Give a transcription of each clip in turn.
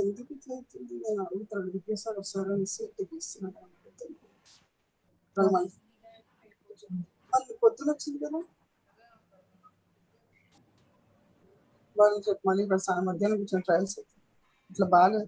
ఎందుకు ఇట్లా అవుతుంది? నేను అడుగుతాను విద్యాసాగర్ సార్ అని సీట్ తీస్తున్నాను మళ్ళీ పొద్దున వచ్చింది కదా వాళ్ళు రేపు మళ్ళీ ఇక్కడ మధ్యాహ్నం కూర్చొని ట్రయల్స్ ఇట్లా బాగా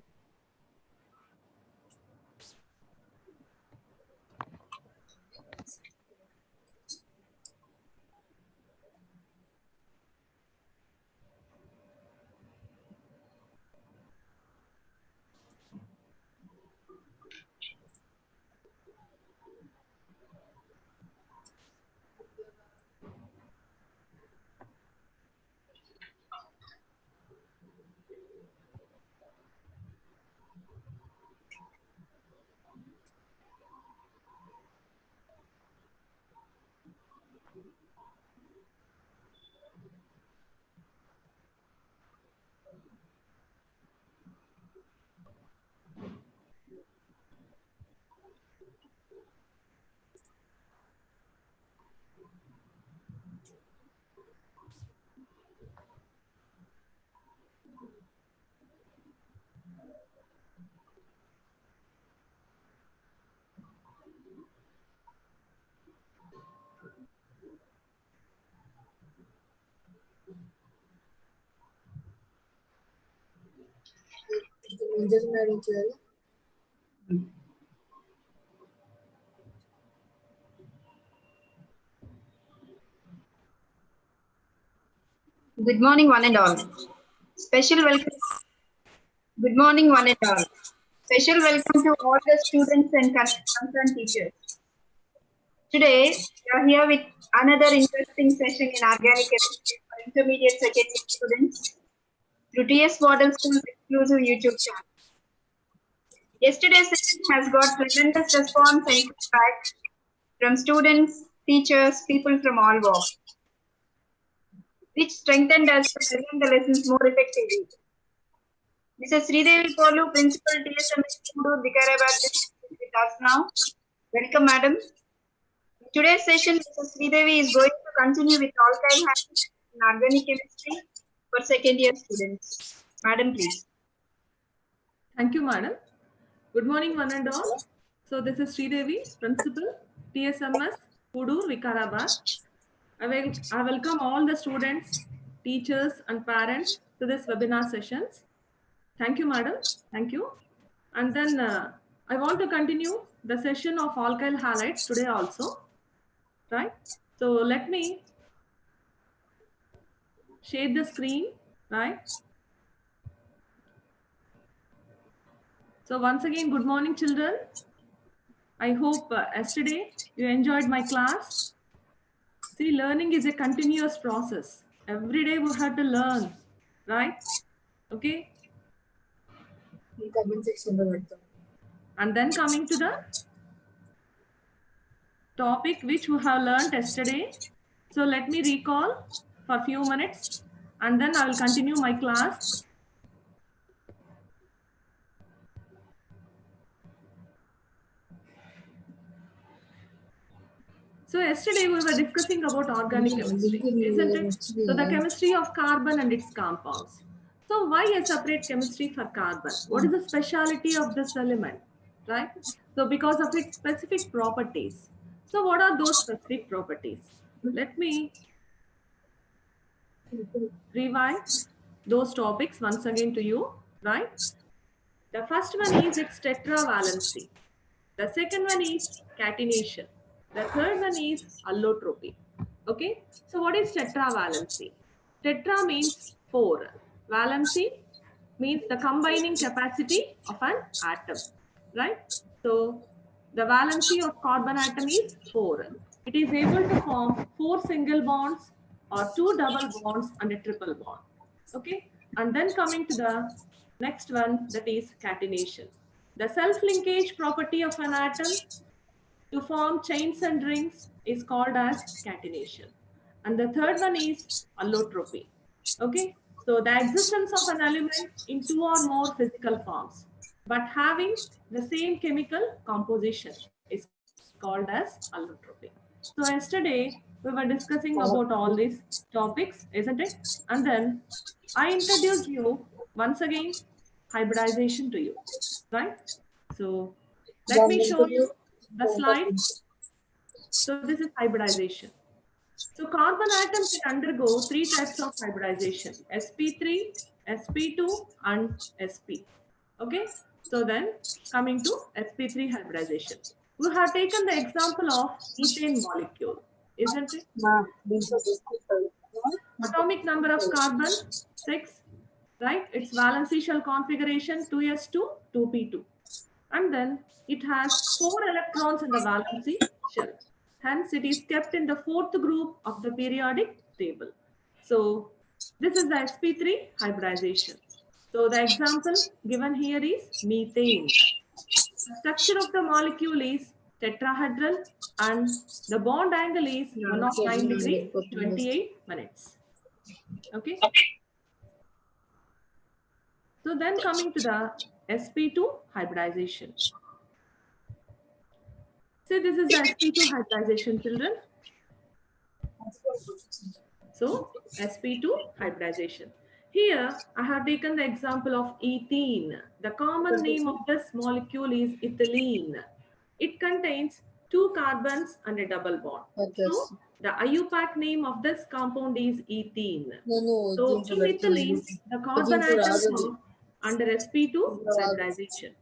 ఇంజనీరింగ్ చేయాలి. Good morning, one and all. Special welcome. Good morning, one and all. Special welcome to all the students and concerned teachers. Today, we are here with another interesting session in organic chemistry for intermediate secondary students through TS Model School's exclusive YouTube channel. Yesterday's session has got tremendous response and feedback from students, teachers, people from all walks, which strengthened us to present the lessons more effectively. Mrs. Sridevi Polu, Principal TSMS Kudu, Vikarabad, is with us now. Welcome, Madam. In today's session, Mrs. Sridevi is going to continue with alkyl halides in organic chemistry for second year students. Madam, please. Thank you, Madam. Good morning, one and all. So this is Sridevi, Principal, TSMS, Kudu, Vikarabad. I welcome all the students, teachers and parents to this webinar sessions. Thank you, Madam. Thank you. And then I want to continue the session of alkyl halides today also, right? So let me share the screen, right? So once again, good morning, children. I hope yesterday you enjoyed my class. See, learning is a continuous process. Every day we have to learn, right? Okay. comment section లో పెడతాం. And then coming to the topic which we have learned yesterday. So let me recall for a few minutes and then I will continue my class. So yesterday we were discussing about organic chemistry, isn't it? So the chemistry of carbon and its compounds. So why a separate chemistry for carbon? What is the speciality of this element, right? So because of its specific properties. So what are those specific properties? Let me revive those topics once again to you, right? The first one is its tetravalency. The second one is catenation. The third one is allotropy. Okay. So what is tetravalency? Tetra means 4. Valency means the combining capacity of an atom. Right. So the valency of carbon atom is 4. It is able to form 4 single bonds or 2 double bonds and a triple bond. Okay. And then coming to the next one, that is catenation. The self-linkage property of an atom to form chains and rings is called as catenation. And the third one is allotropy. Okay, so the existence of an element in 2 or more physical forms, but having the same chemical composition is called as allotropy. So yesterday we were discussing about all these topics, isn't it? And then I introduced you once again hybridization to you, right? So let me show you the slide. So this is hybridization. So carbon atoms can undergo 3 types of hybridization: sp3, sp2, and sp. Okay. So then coming to sp3 hybridization, we have taken the example of ethane molecule, isn't it? Atomic number of carbon 6, right? Its valency shell configuration 2s2, 2p2. And then it has 4 electrons in the valency shell. Hence, it is kept in the 4th group of the periodic table. So, this is the sp3 hybridization. So, the example given here is methane. The structure of the molecule is tetrahedral and the bond angle is 109 degrees, 28 minutes. Okay. So, then coming to the sp2 hybridization. See, this is the sp2 hybridization, children. So, sp2 hybridization. Here, I have taken the example of ethene. The common name of this molecule is ethylene. It contains 2 carbons and a double bond. So, the IUPAC name of this compound is ethene. So, in ethylene, the carbon atoms are under sp2 hybridization.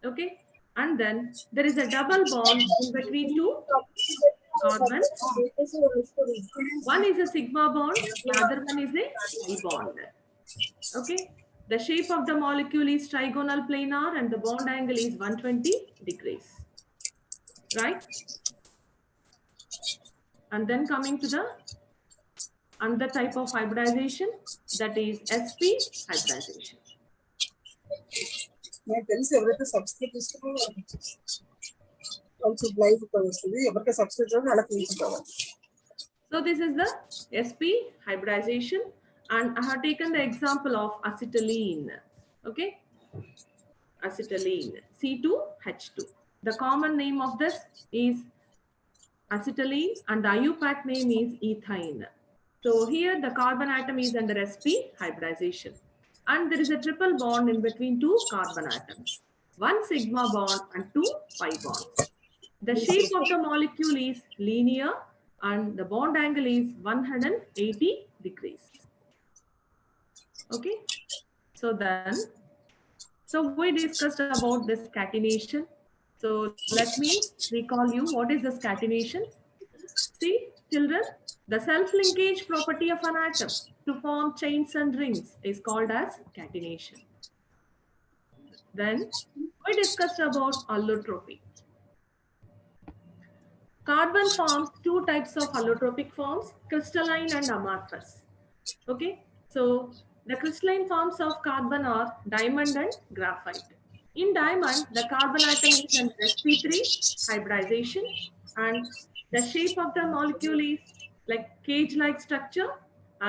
Okay. And then there is a double bond in between 2 carbons. One is a sigma bond, the other one is a pi bond. Okay. The shape of the molecule is trigonal planar and the bond angle is 120 degrees. Right? And then coming to the another type of hybridization, that is sp hybridization. నాకు తెలిసి ఎవరైతే subscribe చేసుకున్నారో also live వస్తుంది ఎవరికి subscribe చేయాలో వాళ్ళకి తీసుకోవాలి. So this is the sp hybridization and I have taken the example of acetylene. Okay, acetylene C2H2. The common name of this is acetylene and the IUPAC name is ethine. So here the carbon atom is under sp hybridization. And there is a triple bond in between 2 carbon atoms, 1 sigma bond and 2 pi bonds. The shape of the molecule is linear and the bond angle is 180 degrees. Okay. So we discussed about this catenation. So let me recall you what is this catenation. See, children, the self-linkage property of an atom to form chains and rings is called as catenation. Then we discussed about allotropy. Carbon forms 2 types of allotropic forms, crystalline and amorphous. Okay, so the crystalline forms of carbon are diamond and graphite. In diamond, the carbon atom is an sp3 hybridization and the shape of the molecule is like cage-like structure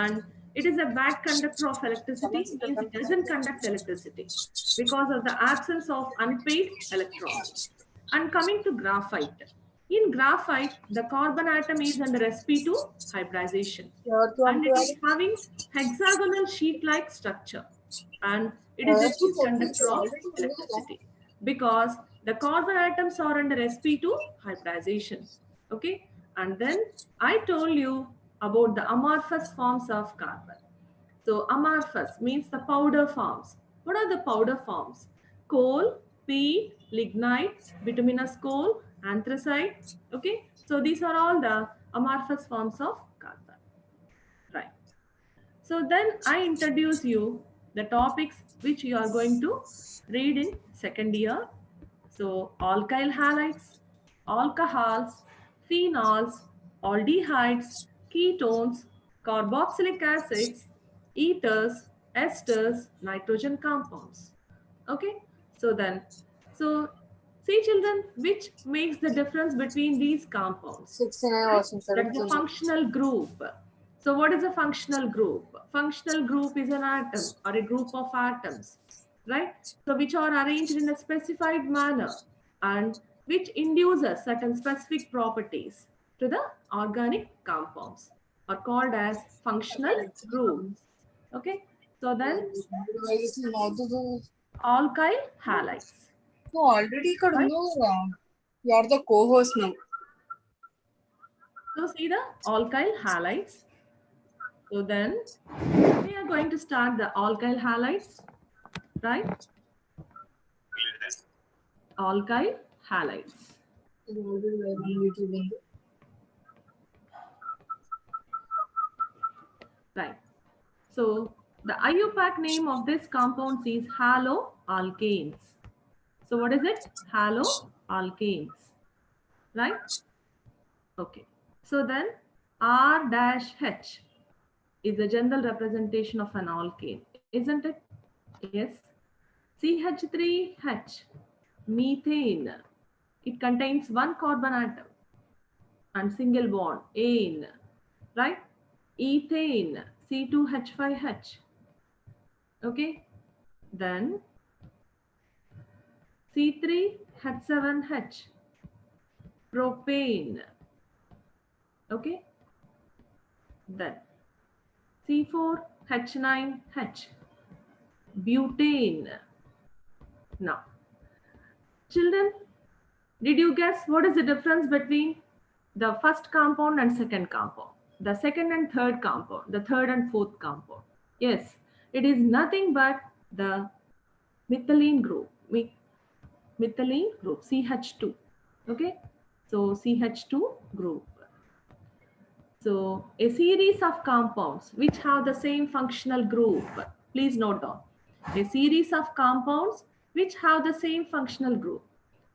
and it is a bad conductor of electricity, means it doesn't conduct electricity because of the absence of unpaired electrons. And coming to graphite, In graphite, the carbon atom is under sp2 hybridization and it is having hexagonal sheet-like structure, and it is a good conductor of electricity because the carbon atoms are under sp2 hybridization. Okay, and then I told you about the amorphous forms of carbon. So amorphous means the powder forms. What are the powder forms? Coal, peat, lignite, bituminous coal, anthracite. Okay, so these are all the amorphous forms of carbon. Right. So then I introduce you the topics which you are going to read in second year. So alkyl halides, alcohols, phenols, aldehydes, ketones, carboxylic acids, ethers, esters, nitrogen compounds. Okay, so then, so see children, which makes the difference between these compounds? Right? That's a functional group. So what is a functional group? Functional group is an atom or a group of atoms, right? So which are arranged in a specified manner and which induces certain specific properties to the organic compounds are called as functional groups. Okay, so then alkyl halides. So already Right? you are the co-host now. So see the alkyl halides. So then we are going to start the alkyl halides, right? Alkyl halides. Right. So the IUPAC name of this compounds is haloalkanes. So what is it? Haloalkanes. Right? Okay. So then R-H is the general representation of an alkane, isn't it? Yes. CH3H, methane. It contains one carbon atom and single bond, ane, right? Ethane, C2H5H. Okay. Then C3H7H, propane. Okay. Then C4H9H, butane. Now, children, did you guess what is the difference between the first compound and second compound? The second and third compound, the third and fourth compound. Yes, it is nothing but the methylene group, CH2. Okay, so CH2 group. So a series of compounds which have the same functional group. Please note down. A series of compounds which have the same functional group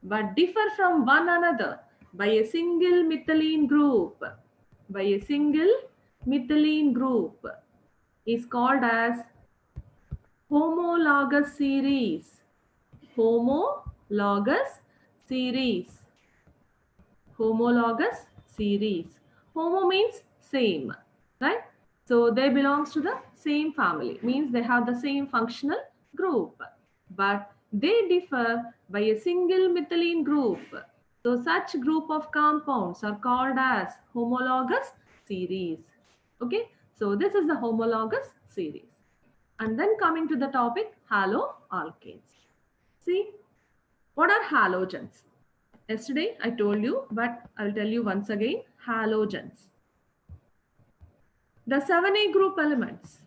but differ from one another by a single methylene group. By a single methylene group is called as homologous series. Homologous series. Homologous series. Homo means same, right? So they belongs to the same family, means they have the same functional group, but they differ by a single methylene group. So such group of compounds are called as homologous series. Okay, so this is the homologous series. And then coming to the topic, haloalkanes. See, what are halogens? Yesterday I told you, but I'll tell you once again, halogens. The 7A group elements,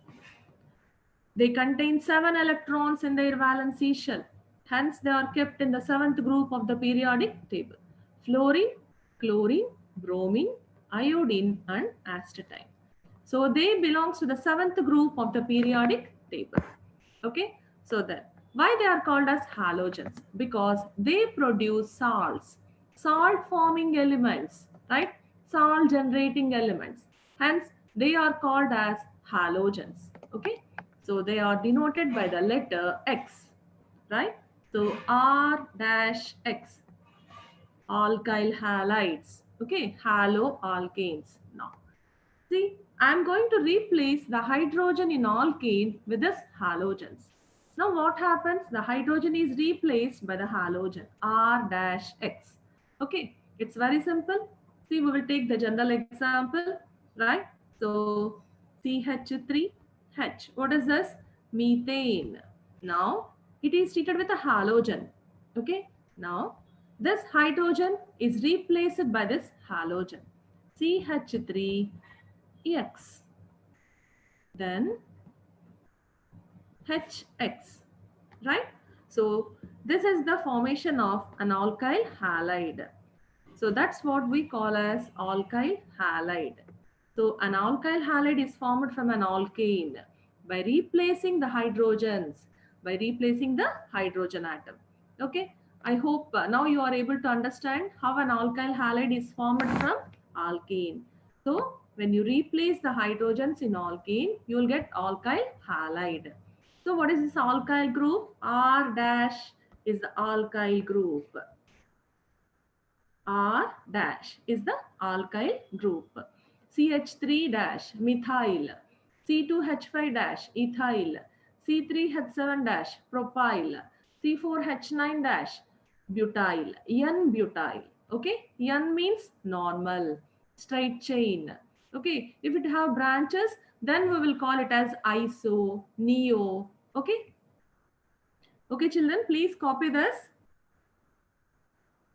they contain 7 electrons in their valency shell. Hence, they are kept in the 7th group of the periodic table. Fluorine, chlorine, bromine, iodine, and astatine. So they belongs to the 7th group of the periodic table. Okay, so then why they are called as halogens? Because they produce salts, salt forming elements, right? Salt generating elements. Hence, they are called as halogens. Okay, so they are denoted by the letter X, right? So R-X, alkyl halides. Okay, haloalkanes. Now, see, I'm going to replace the hydrogen in alkane with this halogens. Now what happens? The hydrogen is replaced by the halogen R-X. Okay, It's very simple. See, we will take the general example, right? So CH3H. What is this? Methane. Now it is treated with a halogen. Okay. Now this hydrogen is replaced by this halogen. CH3X. Then HX, right? So this is the formation of an alkyl halide. So that's what we call as alkyl halide. So an alkyl halide is formed from an alkane by replacing the hydrogens, by replacing the hydrogen atom. Okay, I hope now you are able to understand how an alkyl halide is formed from alkane. So when you replace the hydrogens in alkane, you will get alkyl halide. So what is this alkyl group? R dash is the alkyl group. R dash is the alkyl group. CH3 dash methyl. C2H5 dash ethyl. C3H7 dash propyl. C4H9 dash butyl. N-butyl. Okay, N means normal, straight chain. Okay, if it have branches, then we will call it as iso, neo. Okay, okay, children, please copy this.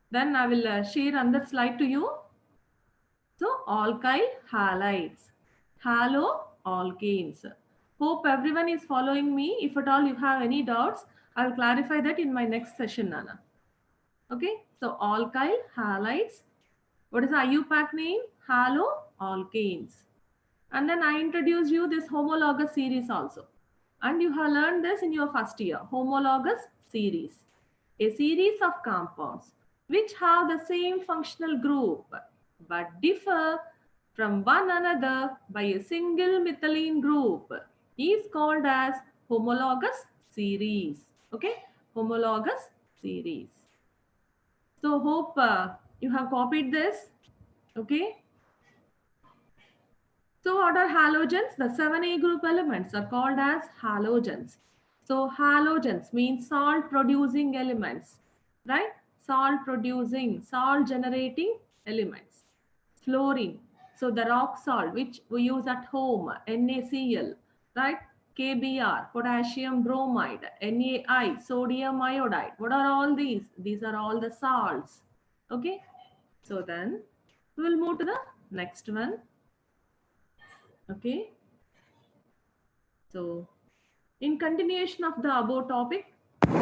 Then I will share another slide to you. So alkyl halides, haloalkanes. Hope everyone is following me. If at all you have any doubts, I will clarify that in my next session, Nana. Okay, so alkyl halides. What is the IUPAC name? Haloalkanes. And then I introduce you this homologous series also. And you have learned this in your first year, homologous series. A series of compounds which have the same functional group but differ from one another by a single methylene group is called as homologous series. Okay, homologous series. So hope you have copied this. Okay. So what are halogens? The 7A group elements are called as halogens. So halogens means salt producing elements, right? Salt producing, salt generating elements. Fluorine. So the rock salt which we use at home, NaCl, right? KBr, potassium bromide, NaI, sodium iodide. What are all these? These are all the salts. Okay. So then we will move to the next one. Okay. So in continuation of the above topic,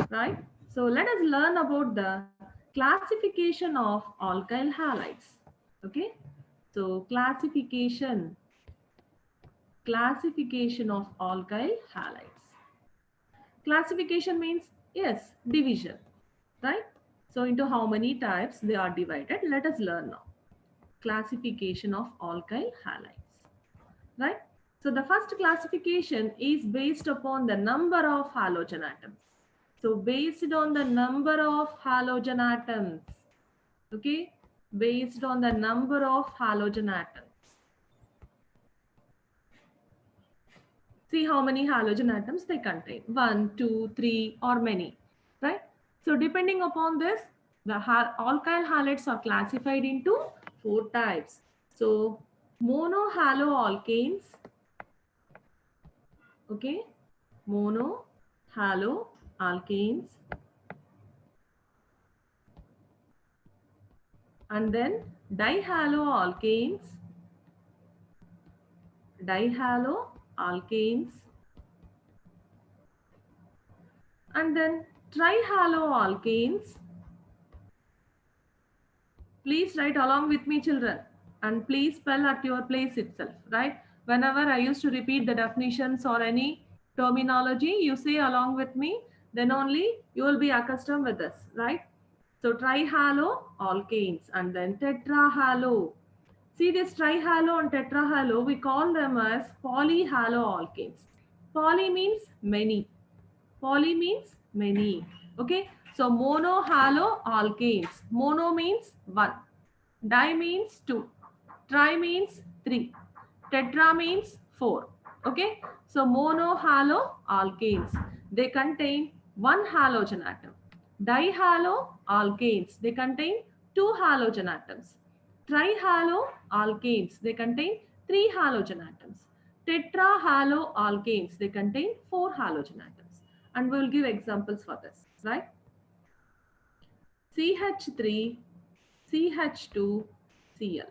right? So let us learn about the classification of alkyl halides. Okay. So classification of alkyl halides. Classification means, yes, division, right? So into how many types they are divided, let us learn now. Classification of alkyl halides, right? So the first classification is based upon the number of halogen atoms. So based on the number of halogen atoms, okay, based on the number of halogen atoms. See how many halogen atoms they contain, 1, 2, 3 or many, right? So depending upon this, the alkyl halides are classified into 4 types. So monohaloalkanes, okay, monohaloalkanes, and then dihaloalkanes, and then trihaloalkanes. Please write along with me, children, and please spell at your place itself, right? Whenever I used to repeat the definitions or any terminology, you say along with me, then only you will be accustomed with this, right? So trihaloalkanes and then tetrahalo. See this trihalo and tetrahalo, we call them as polyhaloalkanes. Poly means many. Poly means many. Okay. So monohaloalkanes. Mono means 1. Di means 2. Tri means 3. Tetra means 4. Okay. So monohaloalkanes. They contain 1 halogen atom. Dihaloalkanes. They contain 2 halogen atoms. Trihaloalkanes, they contain 3 halogen atoms. Tetrahaloalkanes, they contain 4 halogen atoms. And we'll give examples for this, right? CH3, CH2, Cl.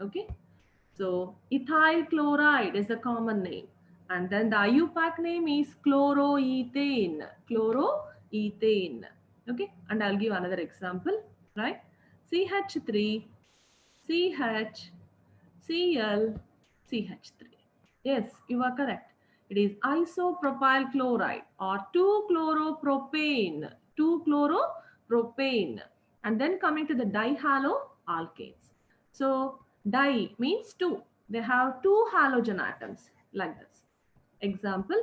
Okay. So ethyl chloride is the common name. And then the IUPAC name is chloroethane. Chloroethane. Okay. And I'll give another example, right? CH3, CH, Cl, CH3. Yes, you are correct. It is isopropyl chloride or 2-chloropropane. 2-chloropropane. And then coming to the dihaloalkanes. So di means 2. They have 2 halogen atoms like this. Example,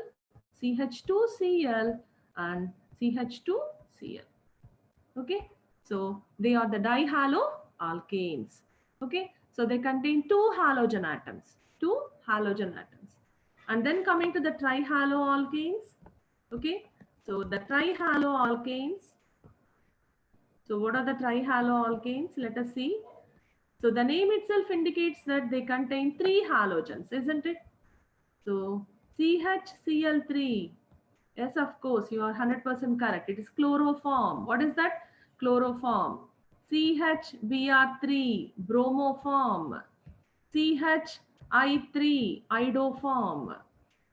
CH2Cl and CH2Cl. Okay, so they are the dihaloalkanes. Okay, so they contain 2 halogen atoms. 2 halogen atoms. And then coming to the trihaloalkanes. Okay, so the trihaloalkanes. So what are the trihaloalkanes? Let us see. So the name itself indicates that they contain 3 halogens, isn't it? So CHCl3. Yes, of course, you are 100% correct. It is chloroform. What is that? Chloroform. CHBr3, bromoform. CHI3, iodoform.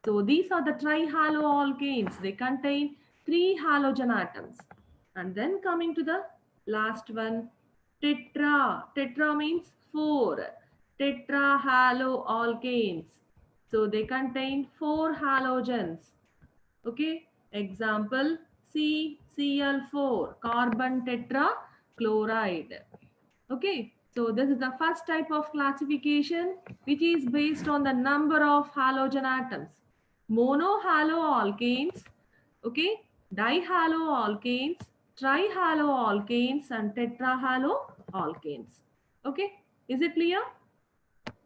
So these are the trihaloalkanes. They contain 3 halogen atoms. And then coming to the last one, tetra. Tetra means 4. Tetrahaloalkanes. So they contain 4 halogens. Okay, example CCl4, carbon tetrachloride. Okay, so this is the first type of classification which is based on the number of halogen atoms. Monohaloalkanes, okay, dihaloalkanes, trihaloalkanes and tetrahaloalkanes. Okay, is it clear?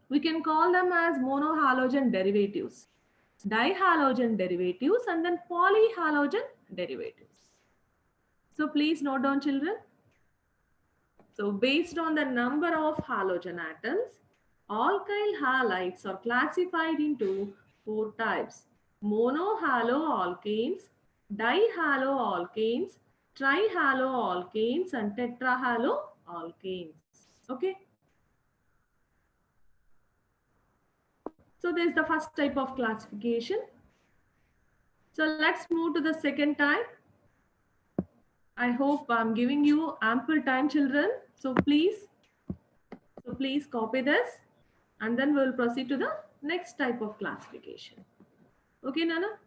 We can call them as monohalogen derivatives, dihalogen derivatives, and then polyhalogen derivatives. So please note down, children. So based on the number of halogen atoms, alkyl halides are classified into 4 types: monohaloalkanes, dihaloalkanes, trihaloalkanes, and tetrahaloalkanes. Okay. So this is the first type of classification. So let's move to the second type. I hope I'm giving you ample time, children. So please copy this, and then we'll proceed to the next type of classification. Okay, Nana?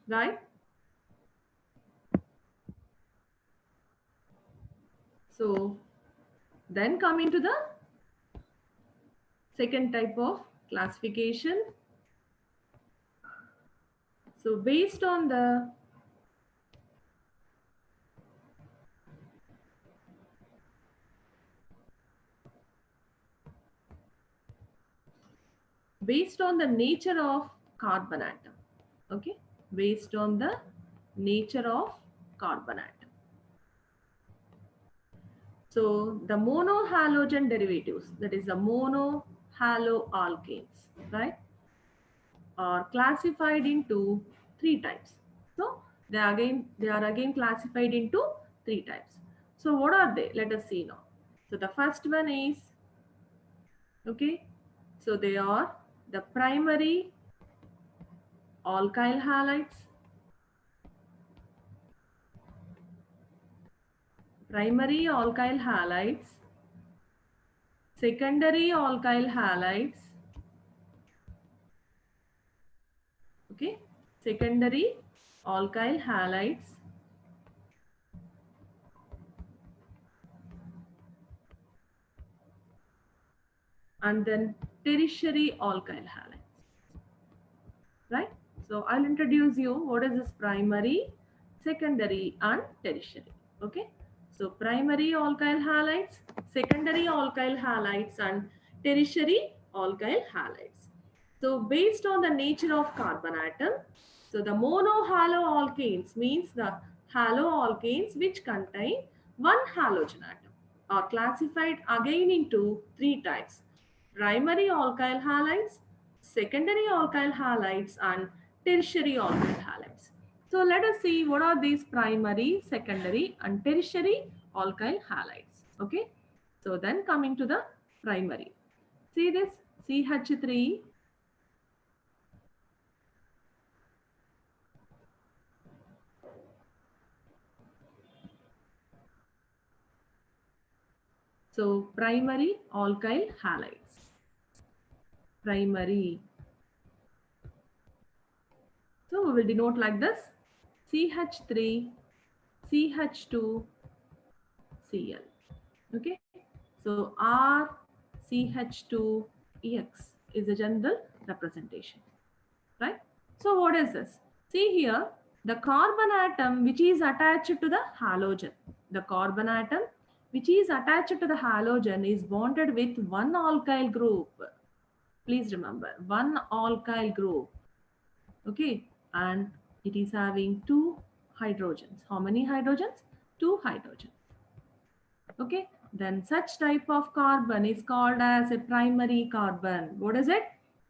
Right? So then coming to the second type of classification. So based on the nature of carbon atom. Okay, based on the nature of carbon atom. So the monohalogen derivatives, that is the monohaloalkanes, right, are classified into 3 types. So they are again classified into 3 types. So what are they? Let us see now. So the first one is, okay, so they are the primary alkyl halides, secondary alkyl halides, okay, secondary alkyl halides, and then tertiary alkyl halides, right? So I'll introduce you what is this primary, secondary, and tertiary. Okay, so primary alkyl halides, secondary alkyl halides, and tertiary alkyl halides. So based on the nature of carbon atom, so the monohaloalkanes means the haloalkanes which contain 1 halogen atom, are classified again into three types: primary alkyl halides, secondary alkyl halides, and tertiary alkyl halides. So let us see what are these primary, secondary, and tertiary alkyl halides. Okay. So then coming to the primary. See this CH3. So primary alkyl halides. Primary. So we will denote like this: CH3, CH2, Cl. Okay. So RCH2EX is a general representation. Right? So what is this? See here, the carbon atom which is attached to the halogen. The carbon atom which is attached to the halogen is bonded with one alkyl group. Please remember, one alkyl group. Okay, and it is having two hydrogens. How many hydrogens? Two hydrogens. Okay, then such type of carbon is called as a primary carbon. What is it?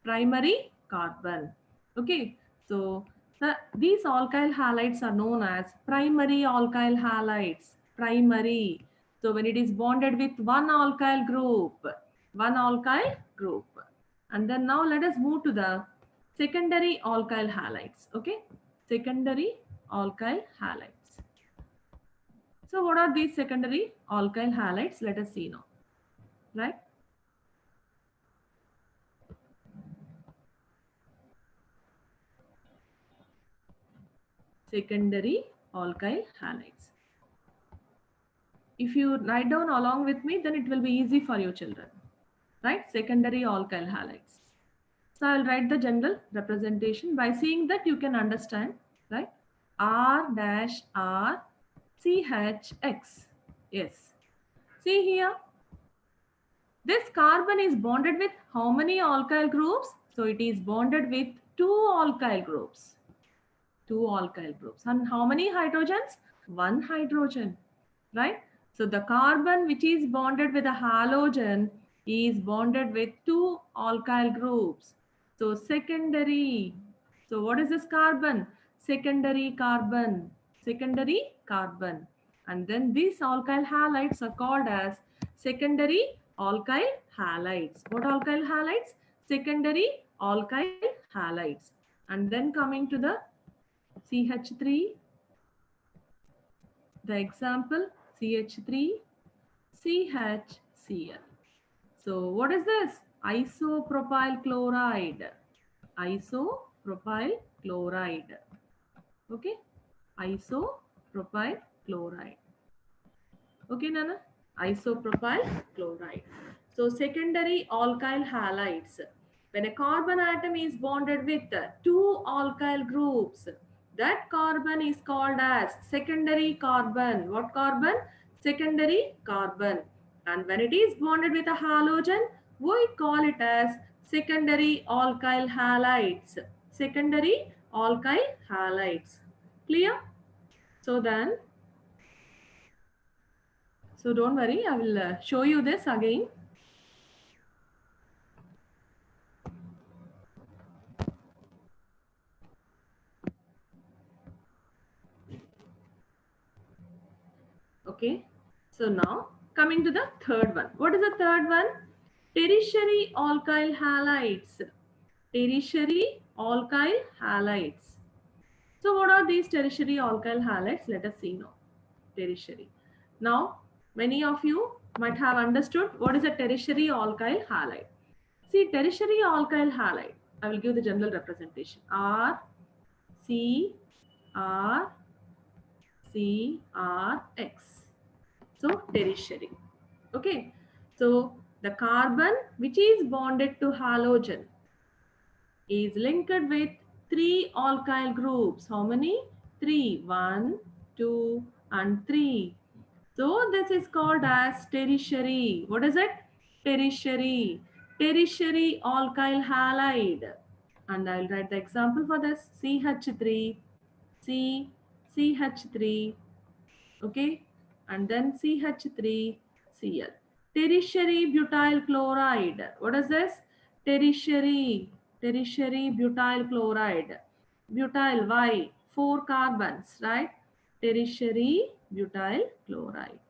Primary carbon. Okay, so these alkyl halides are known as primary alkyl halides. Primary. So when it is bonded with one alkyl group, and then now let us move to the secondary alkyl halides. Okay, secondary alkyl halides. So what are these secondary alkyl halides? Let us see now, right? Secondary alkyl halides. If you write down along with me, then it will be easy for you children, right? Secondary alkyl halides. So I'll write the general representation. By seeing that you can understand, right? R dash R CHX. Yes. See here. This carbon is bonded with how many alkyl groups? So it is bonded with two alkyl groups. Two alkyl groups. And how many hydrogens? One hydrogen, right? So the carbon which is bonded with a halogen is bonded with two alkyl groups. So secondary. So what is this carbon? Secondary carbon. Secondary carbon. And then these alkyl halides are called as secondary alkyl halides. What alkyl halides? Secondary alkyl halides. And then coming to the CH3, the example CH3, CHCl. So what is this? Isopropyl chloride. Isopropyl chloride. Okay, isopropyl chloride. Okay, Nana? Isopropyl chloride. So secondary alkyl halides. When a carbon atom is bonded with two alkyl groups, that carbon is called as secondary carbon. What carbon? Secondary carbon. And when it is bonded with a halogen, we call it as secondary alkyl halides. Secondary alkyl halides. Clear? So then, so don't worry, I will show you this again. Okay, so now coming to the third one. What is the third one? Tertiary alkyl halides. Tertiary alkyl halides. So what are these tertiary alkyl halides? Let us see now. Tertiary. Now, many of you might have understood what is a tertiary alkyl halide. See, tertiary alkyl halide. I will give the general representation. R, C, R, C, R, X. So tertiary. Okay. So the carbon which is bonded to halogen is linked with three alkyl groups. How many? Three. 1, 2, and 3. So this is called as tertiary. What is it? Tertiary. Tertiary alkyl halide. And I'll write the example for this. CH3, CH3. Okay. And then CH3, Cl. Tertiary butyl chloride. What is this? Tertiary butyl chloride. Butyl, why? 4 carbons, right? Tertiary butyl chloride.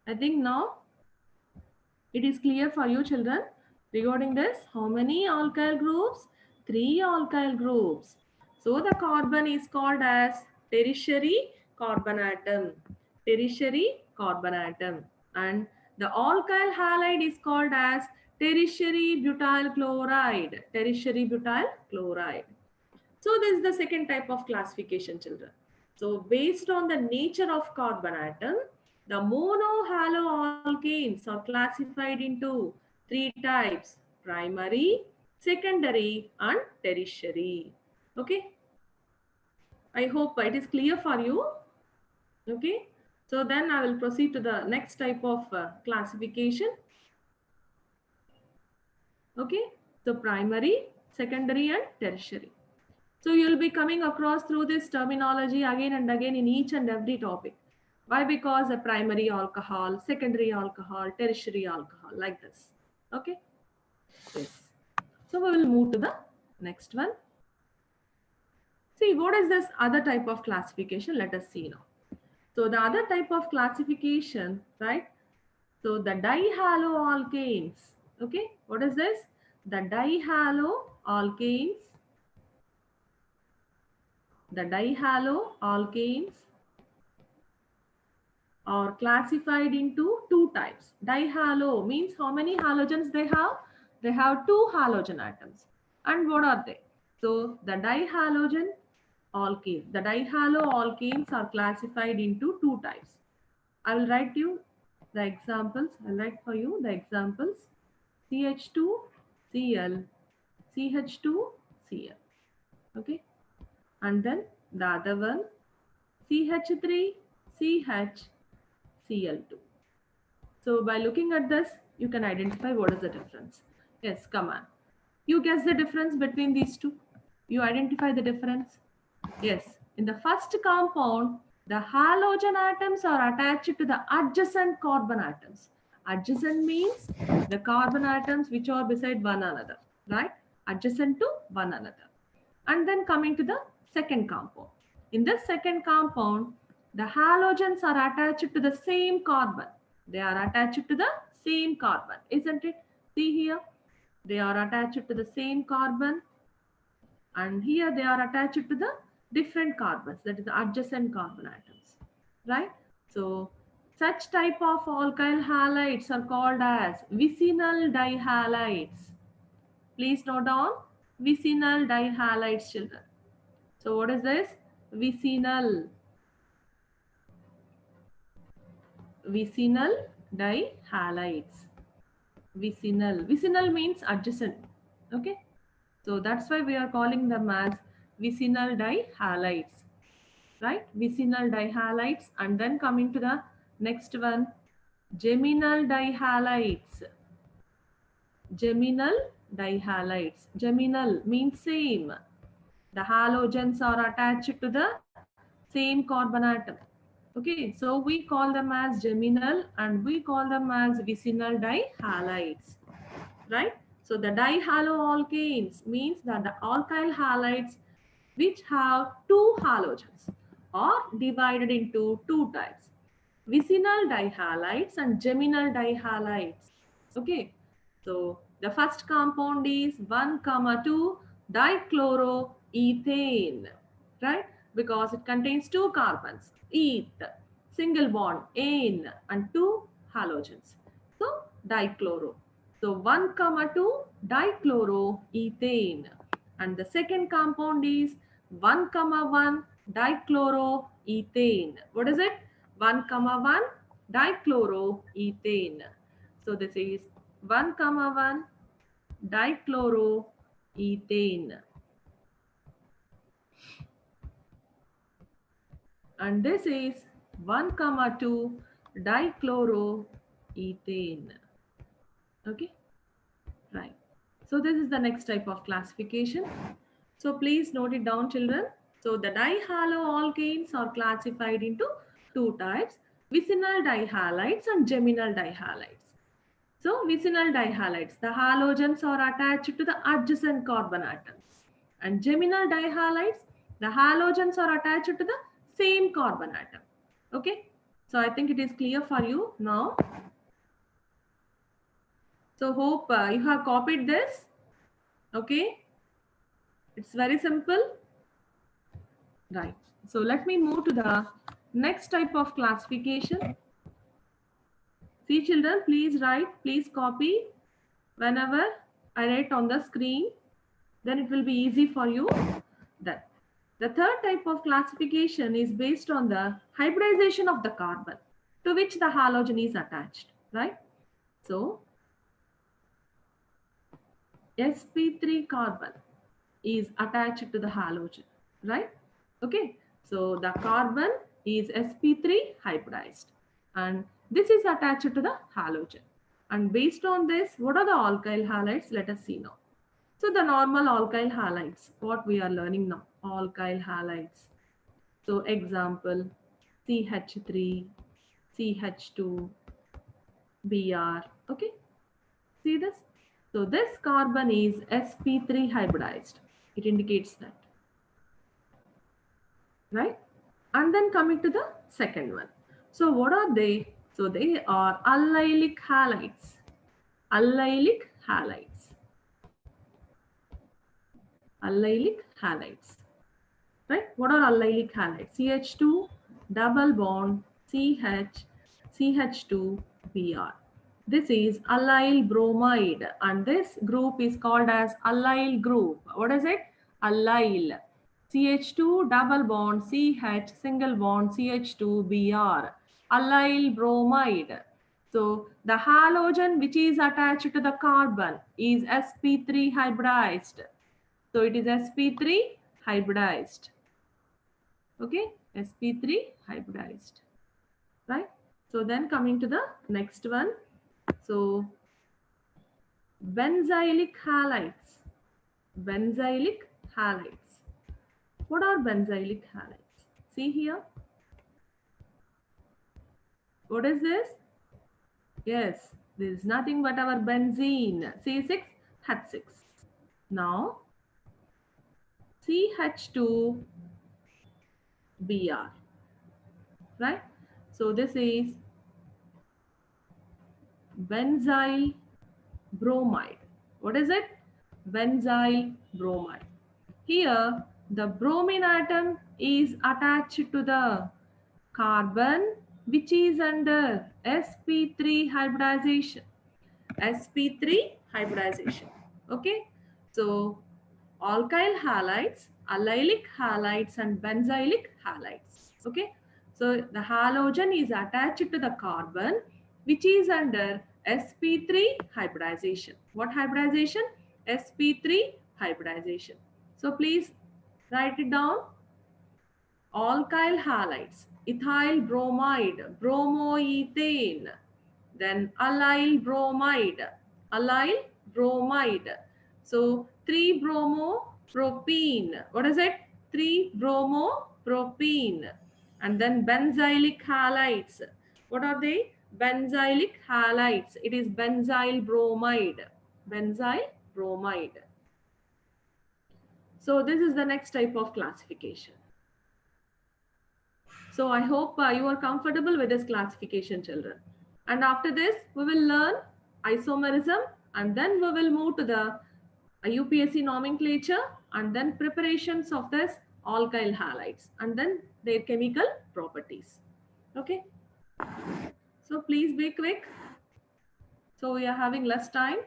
I think now it is clear for you children regarding this. How many alkyl groups? 3 alkyl groups. So the carbon is called as tertiary carbon atom. Tertiary carbon atom. And the alkyl halide is called as tertiary butyl chloride. Tertiary butyl chloride. So this is the second type of classification, children. So based on the nature of carbon atom, the monohaloalkanes are classified into 3 types: primary, secondary, and tertiary. Okay. I hope it is clear for you. Okay. So then I will proceed to the next type of classification. Okay. So primary, secondary, and tertiary. So you'll be coming across through this terminology again and again in each and every topic. Why? Because a primary alcohol, secondary alcohol, tertiary alcohol, like this. Okay. Yes. So we will move to the next one. See, what is this other type of classification? Let us see now. So the other type of classification, right? So the dihaloalkanes. Okay. What is this? The dihaloalkanes. The dihaloalkanes are classified into 2 types. Dihalo means how many halogens they have? They have 2 halogen atoms. And what are they? So the dihalogen alkanes. The dihaloalkanes are classified into 2 types. I will write you the examples. I'll write for you the examples. CH2Cl, CH2Cl. Okay. And then the other one, CH3CHCl2. So by looking at this, you can identify what is the difference. Yes, come on. You guess the difference between these two. You identify the difference. Yes, in the first compound, the halogen atoms are attached to the adjacent carbon atoms. Adjacent means the carbon atoms which are beside one another, right? Adjacent to one another. And then coming to the second compound. In this second compound, the halogens are attached to the same carbon. They are attached to the same carbon, isn't it? See here, they are attached to the same carbon. And here they are attached to the different carbons, that is the adjacent carbon atoms, right? So such type of alkyl halides are called as vicinal dihalides. Please note down vicinal dihalides, children. So what is this? Vicinal dihalides. Vicinal means adjacent. Okay. So that's why we are calling them as vicinal dihalides. Right? Vicinal dihalides. And then coming to the next one, geminal dihalides. Geminal dihalides. Geminal means same. The halogens are attached to the same carbon atom. Okay, so we call them as geminal and we call them as vicinal dihalides, right? So the dihaloalkanes means that the alkyl halides which have 2 halogens are divided into 2 types, vicinal dihalides and geminal dihalides. Okay, so the first compound is 1,2 dichloroethane, right? Because it contains 2 carbons, eth, single bond, ane, and 2 halogens. So dichloro. So 1,2 dichloroethane. And the second compound is 1,1 dichloroethane. What is it? 1,1 dichloroethane. So this is 1,1 dichloroethane. And this is 1,2 dichloroethane. Okay, right. So this is the next type of classification. So please note it down, children. So the dihaloalkanes are classified into 2 types, vicinal dihalides and geminal dihalides. So vicinal dihalides, the halogens are attached to the adjacent carbon atoms. And geminal dihalides, the halogens are attached to the same carbon atom. Okay. So I think it is clear for you now. So hope you have copied this. Okay. It's very simple. Right. So let me move to the next type of classification. See children, please write, please copy. Whenever I write on the screen, then it will be easy for you. That the third type of classification is based on the hybridization of the carbon to which the halogen is attached, right? So sp3 carbon is attached to the halogen, right? Okay, so the carbon is sp3 hybridized and this is attached to the halogen. And based on this, what are the alkyl halides? Let us see now. So the normal alkyl halides, what we are learning now, alkyl halides. So example, CH3, CH2, Br, okay? See this? So this carbon is sp3 hybridized. It indicates that, right? And then coming to the second one. So what are they? So they are allylic halides. Allylic halides. Allylic halides. Right? What are allylic halides? CH2 double bond CH, CH2 Br. This is allyl bromide and this group is called as allyl group. What is it? Allyl. CH2 double bond CH single bond CH2 Br. Allyl bromide. So the halogen which is attached to the carbon is sp3 hybridized. So it is sp3 hybridized. Okay, sp3 hybridized, right? So then coming to the next one. So benzylic halides. Benzylic halides. What are benzylic halides? See here. What is this? Yes, this is nothing but our benzene, C6H6. Now, CH2 Br, right? So this is benzyl bromide. What is it? Benzyl bromide. Here, the bromine atom is attached to the carbon which is under sp3 hybridization. sp3 hybridization. Okay. So, alkyl halides, allylic halides and benzylic halides. Okay. So, the halogen is attached to the carbon which is under sp3 hybridization. What hybridization? sp3 hybridization. So, please write it down. Alkyl halides, ethyl bromide, bromoethane, then allyl bromide, allyl bromide. So 3-bromopropene. What is it? 3-bromopropene. And then benzylic halides. What are they? Benzylic halides. It is benzyl bromide. Benzyl bromide. So this is the next type of classification. So I hope you are comfortable with this classification, children. And after this, we will learn isomerism and then we will move to the UPSC nomenclature and then preparations of this alkyl halides and then their chemical properties. Okay. So please be quick. So we are having less time,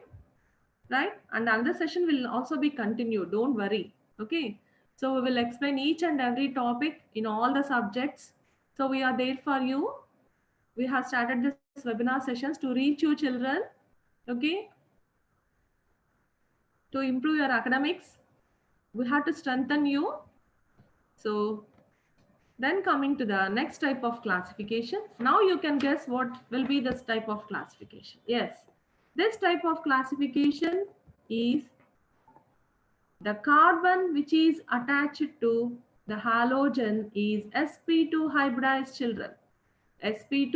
right? And another session will also be continued. Don't worry. Okay. So we will explain each and every topic in all the subjects. So we are there for you. We have started this webinar sessions to reach you children. Okay. To improve your academics, we have to strengthen you. So then coming to the next type of classification. Now you can guess what will be this type of classification. Yes, this type of classification is the carbon which is attached to the halogen is sp2 hybridized children. sp2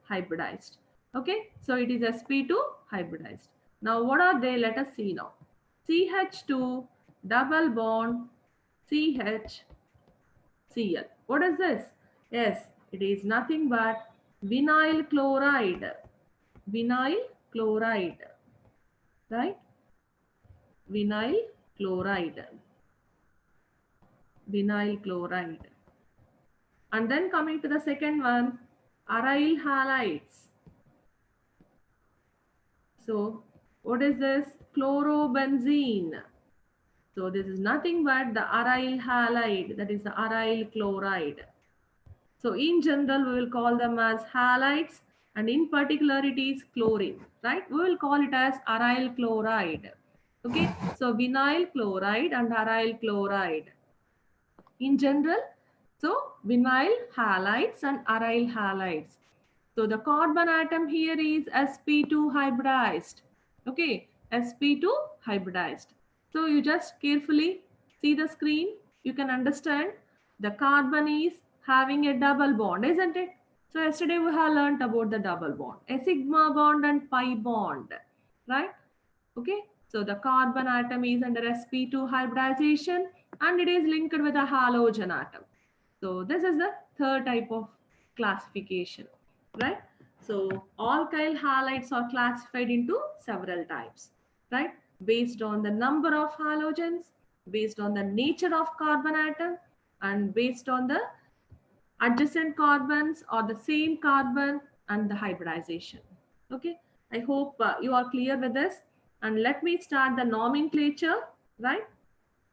hybridized. Okay, so it is sp2 hybridized. Now what are they? Let us see now. CH2 double bond CH Cl. What is this? Yes, it is nothing but vinyl chloride. Vinyl chloride, right? Vinyl chloride. Vinyl chloride. And then coming to the second one, aryl halides. So what is this? Chlorobenzene. So this is nothing but the aryl halide, that is the aryl chloride. So in general, we will call them as halides, and in particular it is chlorine, right? We will call it as aryl chloride. Okay, so vinyl chloride and aryl chloride. In general, so vinyl halides and aryl halides. So the carbon atom here is sp2 hybridized. Okay, sp2 hybridized. So you just carefully see the screen. You can understand the carbon is having a double bond, isn't it? So yesterday we have learned about the double bond, a sigma bond and pi bond, right? Okay, so the carbon atom is under sp2 hybridization and it is linked with a halogen atom. So this is the third type of classification, right? So alkyl halides are classified into several types, right? Based on the number of halogens, based on the nature of carbon atom, and based on the adjacent carbons or the same carbon and the hybridization. Okay, I hope you are clear with this. And let me start the nomenclature, right?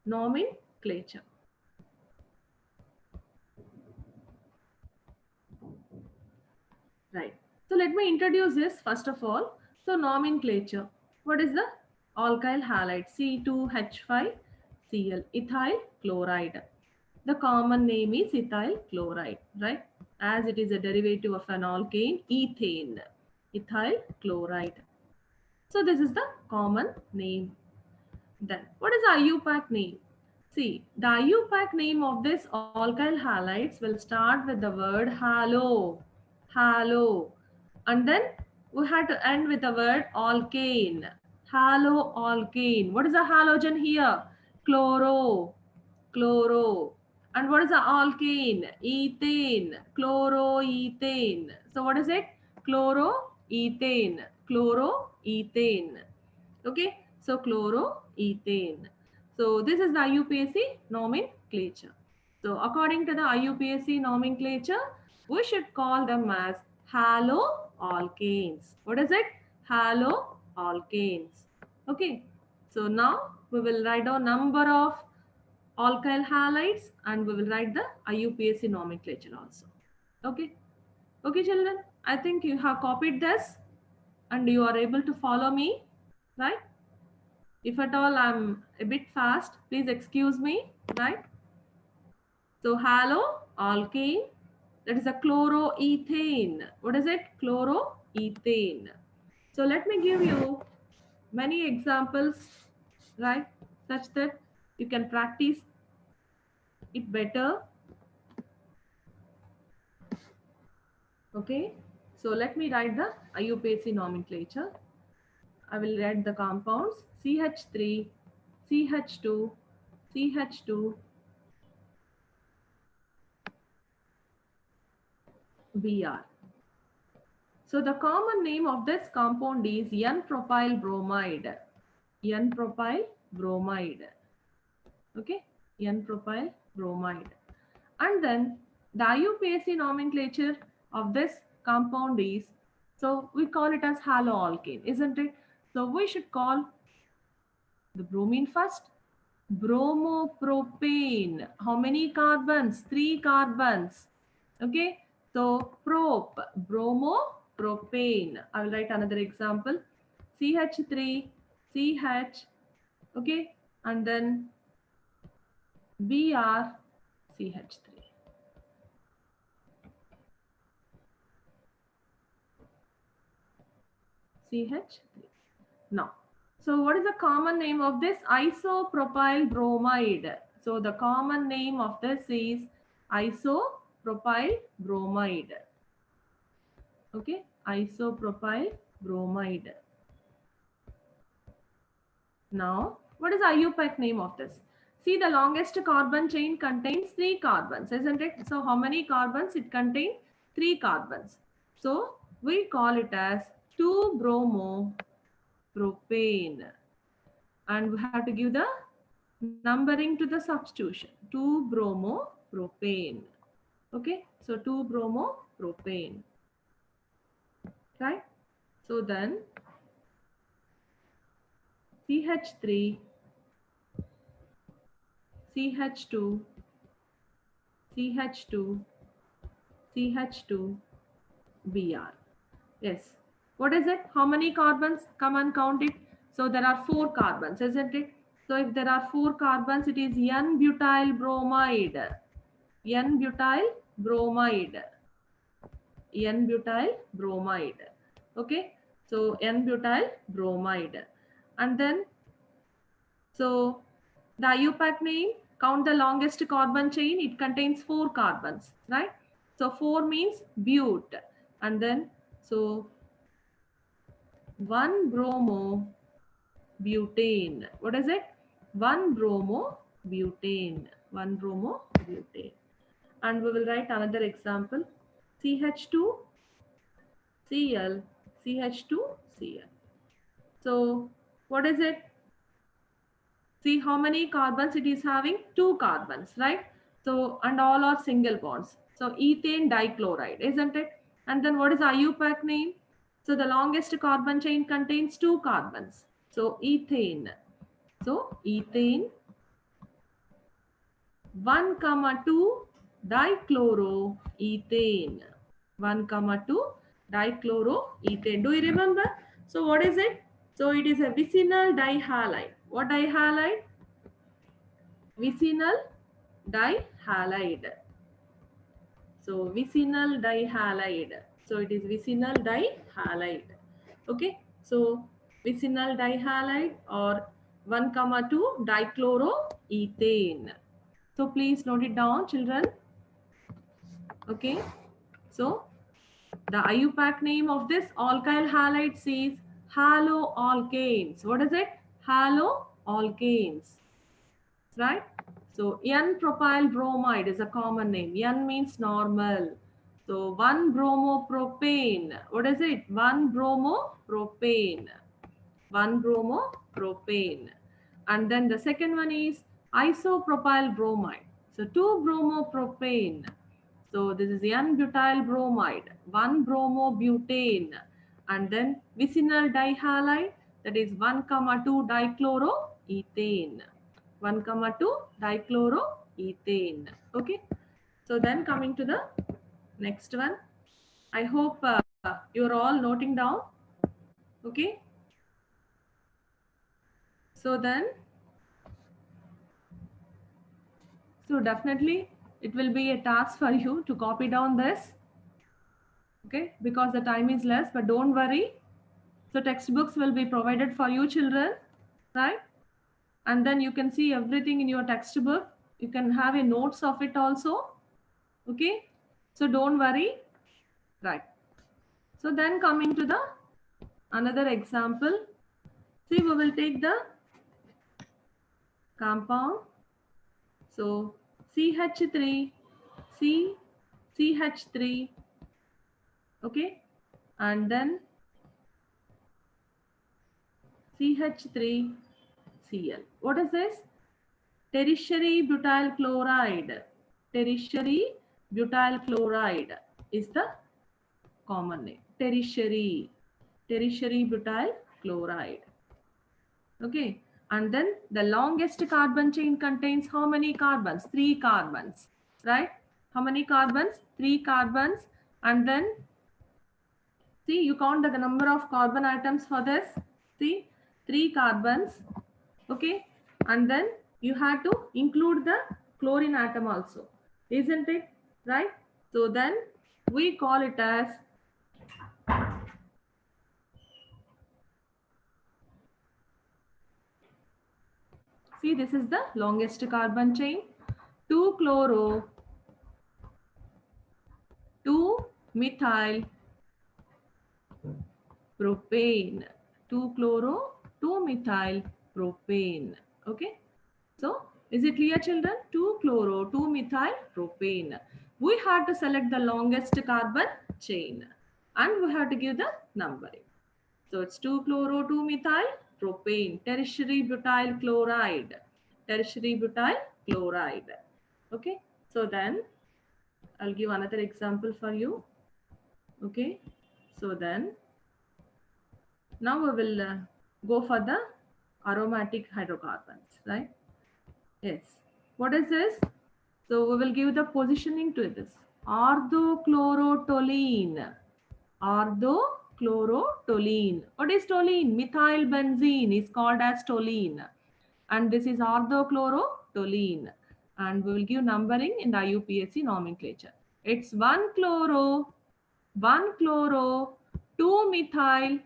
Nomenclature. Right. So let me introduce this first of all. So nomenclature. What is the alkyl halide? C2H5Cl, ethyl chloride. The common name is ethyl chloride, right? As it is a derivative of an alkane, ethane, ethyl chloride. So this is the common name. Then what is the IUPAC name? See, the IUPAC name of this alkyl halides will start with the word halo, halo, and then we had to end with the word alkane, haloalkane. What is the halogen here? Chloro, chloro. And what is the alkane? Ethane, chloroethane. So what is it? Chloroethane, chloroethane. Okay, so chloroethane. So this is the IUPAC nomenclature. So according to the IUPAC nomenclature, we should call them as haloalkanes. What is it? Haloalkanes. Okay, so now we will write down number of alkyl halides and we will write the IUPAC nomenclature also. Okay, okay children, I think you have copied this and you are able to follow me, right? If at all I'm a bit fast, please excuse me, right? So haloalkane, that is a chloroethane. What is it? Chloroethane. So let me give you many examples, right? Such that you can practice it better. Okay. So let me write the IUPAC nomenclature. I will write the compounds CH3, CH2, CH2, Br. So the common name of this compound is N-propyl bromide. N-propyl bromide. Okay, N-propyl bromide. And then the IUPAC nomenclature of this compound is, so we call it as haloalkane, isn't it? So we should call the bromine first. Bromopropane. How many carbons? 3 carbons. Okay. So prop, bromopropane. I will write another example. CH3, CH. Okay. And then Br, CH3. CH3. Now, so what is the common name of this? Isopropyl bromide. So the common name of this is isopropyl bromide. Okay, isopropyl bromide. Now, what is IUPAC name of this? See, the longest carbon chain contains 3 carbons, isn't it? So, how many carbons? It contains 3 carbons. So, we call it as 2-bromopropane. And we have to give the numbering to the substitution. 2-bromopropane. Okay, so 2-bromopropane. Right? So, then CH3, CH2, CH2, CH2, Br. Yes. What is it? How many carbons? Come and count it. So there are 4 carbons, isn't it? So if there are 4 carbons, it is N-butyl bromide. N-butyl bromide. N-butyl bromide. Okay. So N-butyl bromide. And then, so the IUPAC name, count the longest carbon chain. It contains 4 carbons, right? So 4 means but. And then, so 1-bromobutane. What is it? 1-bromobutane. 1-bromobutane. And we will write another example. CH2, Cl, CH2, Cl. So what is it? See how many carbons it is having? 2 carbons, right? So, and all are single bonds. So ethane dichloride, isn't it? And then what is IUPAC name? So the longest carbon chain contains 2 carbons. So ethane. So ethane 1,2 dichloroethane. 1,2 dichloroethane. Do you remember? So what is it? So it is a vicinal dihalide. What dihalide? Vicinal dihalide. So vicinal dihalide. So it is vicinal dihalide. Okay. So vicinal dihalide or 1,2 dichloroethane. So please note it down, children. Okay. So the IUPAC name of this alkyl halide says haloalkanes. What is it? Haloalkanes. Right? So N-propyl bromide is a common name. N means normal. So 1-bromopropane. What is it? 1-bromopropane. 1-bromopropane. And then the second one is isopropyl bromide. So 2-bromopropane. So this is N-butyl bromide. 1-bromobutane. And then vicinal dihalide, that is 1,2 dichloroethane. 1,2 dichloroethane. Okay. So then coming to the next one. I hope you're all noting down. Okay. So then, so definitely it will be a task for you to copy down this. Okay. Because the time is less, but don't worry. So textbooks will be provided for you children, right? And then you can see everything in your textbook. You can have a notes of it also. Okay. So don't worry. Right. So then coming to the another example. See, we will take the compound. So CH3, CH3. Okay. And then CH3, Cl. What is this? Tertiary butyl chloride. Tertiary butyl chloride is the common name. Tertiary butyl chloride. Okay. And then the longest carbon chain contains how many carbons? 3 carbons. Right? How many carbons? 3 carbons. And then see, you count the number of carbon atoms for this. See, 3 carbons. Okay. And then you have to include the chlorine atom also. Isn't it? Right? So then we call it as see, this is the longest carbon chain. 2-chloro, 2-methyl propane. 2-chloro, 2-methyl propane. Okay. So is it clear, children? 2-chloro, 2-methyl propane. We have to select the longest carbon chain and we have to give the numbering. So it's 2-chloro, 2-methyl propane, tertiary butyl chloride, tertiary butyl chloride. Okay. So then I'll give another example for you. Okay. So then now we will go for the aromatic hydrocarbons, right? Yes. What is this? So we will give the positioning to this. Orthochlorotoluene. Orthochlorotoluene. What is toluene? Methyl benzene is called as toluene. And this is orthochlorotoluene. And we will give numbering in the IUPAC nomenclature. It's 1-chloro, 2-methyl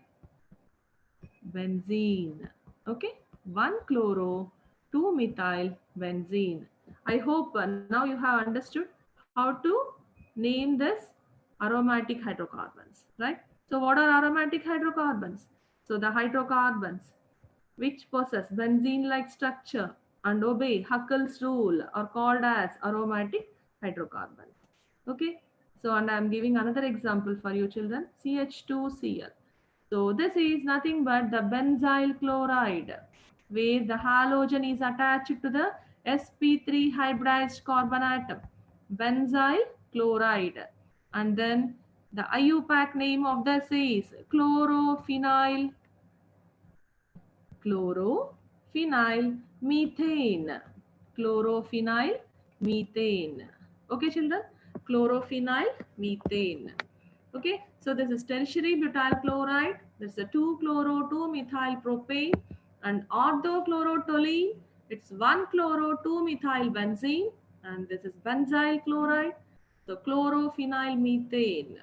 benzene. Okay, 1-chloro, 2-methyl benzene. I hope now you have understood how to name this aromatic hydrocarbons, right? So what are aromatic hydrocarbons? So the hydrocarbons which possess benzene-like structure and obey Huckel's rule are called as aromatic hydrocarbons. Okay, so and I'm giving another example for you children, CH2Cl. So this is nothing but the benzyl chloride, where the halogen is attached to the sp3 hybridized carbon atom, benzyl chloride. And then the IUPAC name of this is chlorophenyl methane. Chlorophenyl methane. Okay, children? Chlorophenyl methane. Okay, so this is tertiary butyl chloride. This is a 2-chloro, 2-methyl propane, and orthochlorotoluene. It's 1-chloro, 2-methyl benzene, and this is benzyl chloride. So chlorophenyl methane.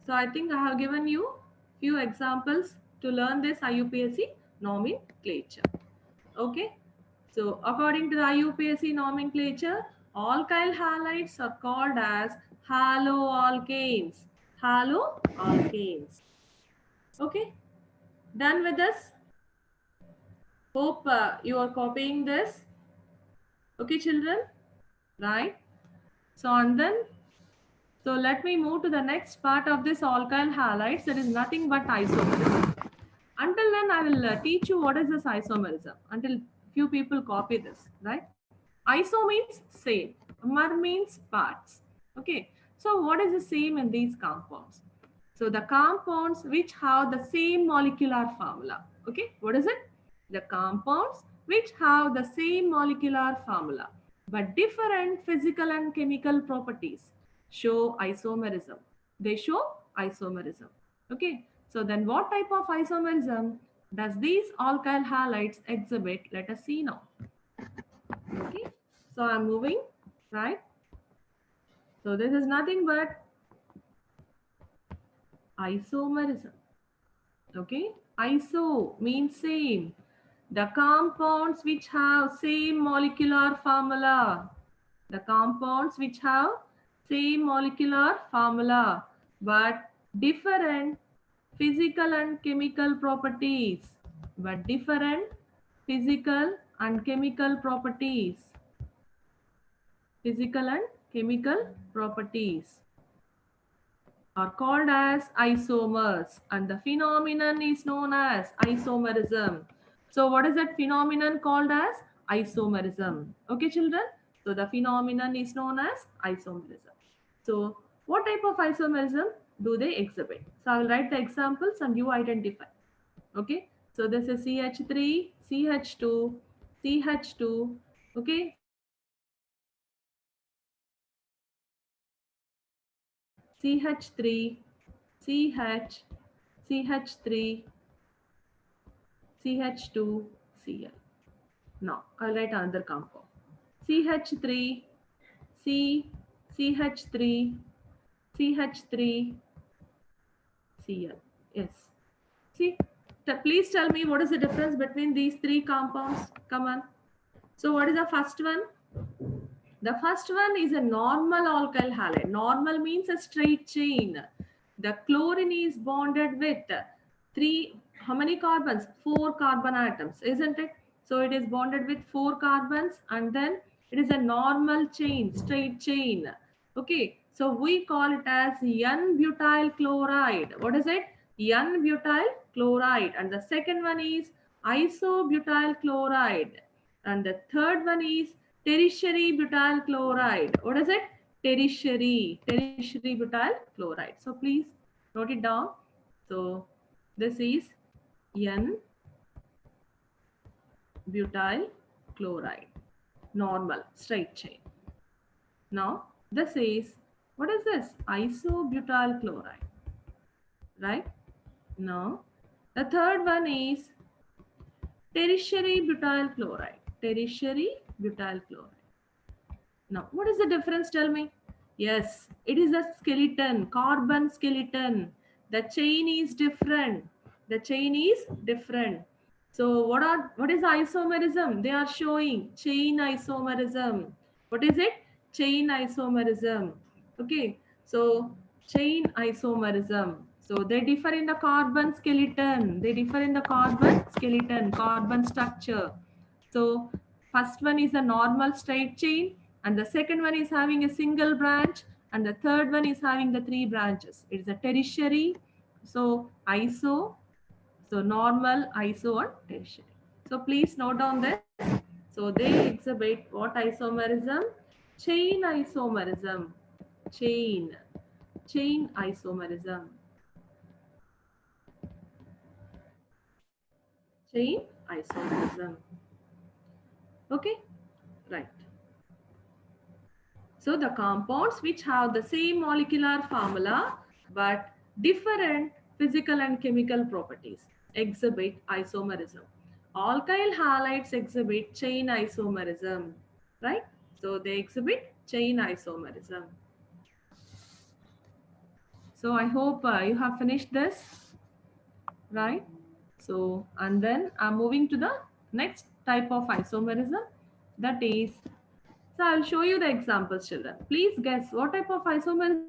So I think I have given you few examples to learn this IUPAC nomenclature. Okay. So according to the IUPAC nomenclature, alkyl halides are called as haloalkanes. Haloalkanes. Okay. Done with this? Hope you are copying this. Okay, children? Right? So and then, so let me move to the next part of this alkyl halides. That is nothing but isomerism. Until then, I will teach you what is this isomerism. Until few people copy this, right? Iso means same. Mer means parts. Okay. So what is the same in these compounds? So the compounds which have the same molecular formula. Okay. What is it? The compounds which have the same molecular formula but different physical and chemical properties show isomerism. They show isomerism. Okay. So then what type of isomerism does these alkyl halides exhibit? Let us see now. Okay. So I'm moving, right? So this is nothing but isomerism. Okay. Iso means same. The compounds which have same molecular formula. The compounds which have same molecular formula but different physical and chemical properties. But different physical and chemical properties. Physical and chemical properties are called as isomers, and the phenomenon is known as isomerism. So what is that phenomenon called as? Isomerism. Okay, children? So the phenomenon is known as isomerism. So what type of isomerism do they exhibit? So I will write the examples and you identify. Okay, so this is CH3, CH2, CH2. Okay, CH3, CH, CH3, CH2, Cl. Now I'll write another compound. CH3, C, CH3, CH3, Cl. Yes. See, please tell me what is the difference between these three compounds. Come on. So what is the first one? The first one is a normal alkyl halide. Normal means a straight chain. the chlorine is bonded with how many carbons? 4 carbon atoms, isn't it? So it is bonded with 4 carbons, and then it is a normal chain, straight chain. Okay, so we call it as N-butyl chloride. What is it? N-butyl chloride. And the second one is isobutyl chloride. And the third one is tertiary butyl chloride. What is it? Tertiary butyl chloride. So please note it down. So this is N-butyl chloride, normal straight chain. Now this is, what is this? Isobutyl chloride, right? Now the third one is tertiary butyl chloride. Tertiary butyl chloride. Now, what is the difference? Tell me. Yes, it is a skeleton, carbon skeleton. The chain is different. The chain is different. So, what is isomerism? They are showing chain isomerism. What is it? Chain isomerism. Okay. So, chain isomerism. So, they differ in the carbon skeleton. They differ in the carbon skeleton, carbon structure. So, first one is a normal straight chain, and the second one is having a single branch, and the third one is having the 3 branches. It is a tertiary. So iso, so normal, iso, and tertiary. So please note down this. So they exhibit what isomerism? Chain isomerism. Chain isomerism. Chain isomerism. Okay, right. So the compounds which have the same molecular formula but different physical and chemical properties exhibit isomerism. Alkyl halides exhibit chain isomerism, right? So they exhibit chain isomerism. So I hope you have finished this, right? So, and then I'm moving to the next type of isomerism, that is, so I'll show you the examples, children. Please guess what type of isomerism.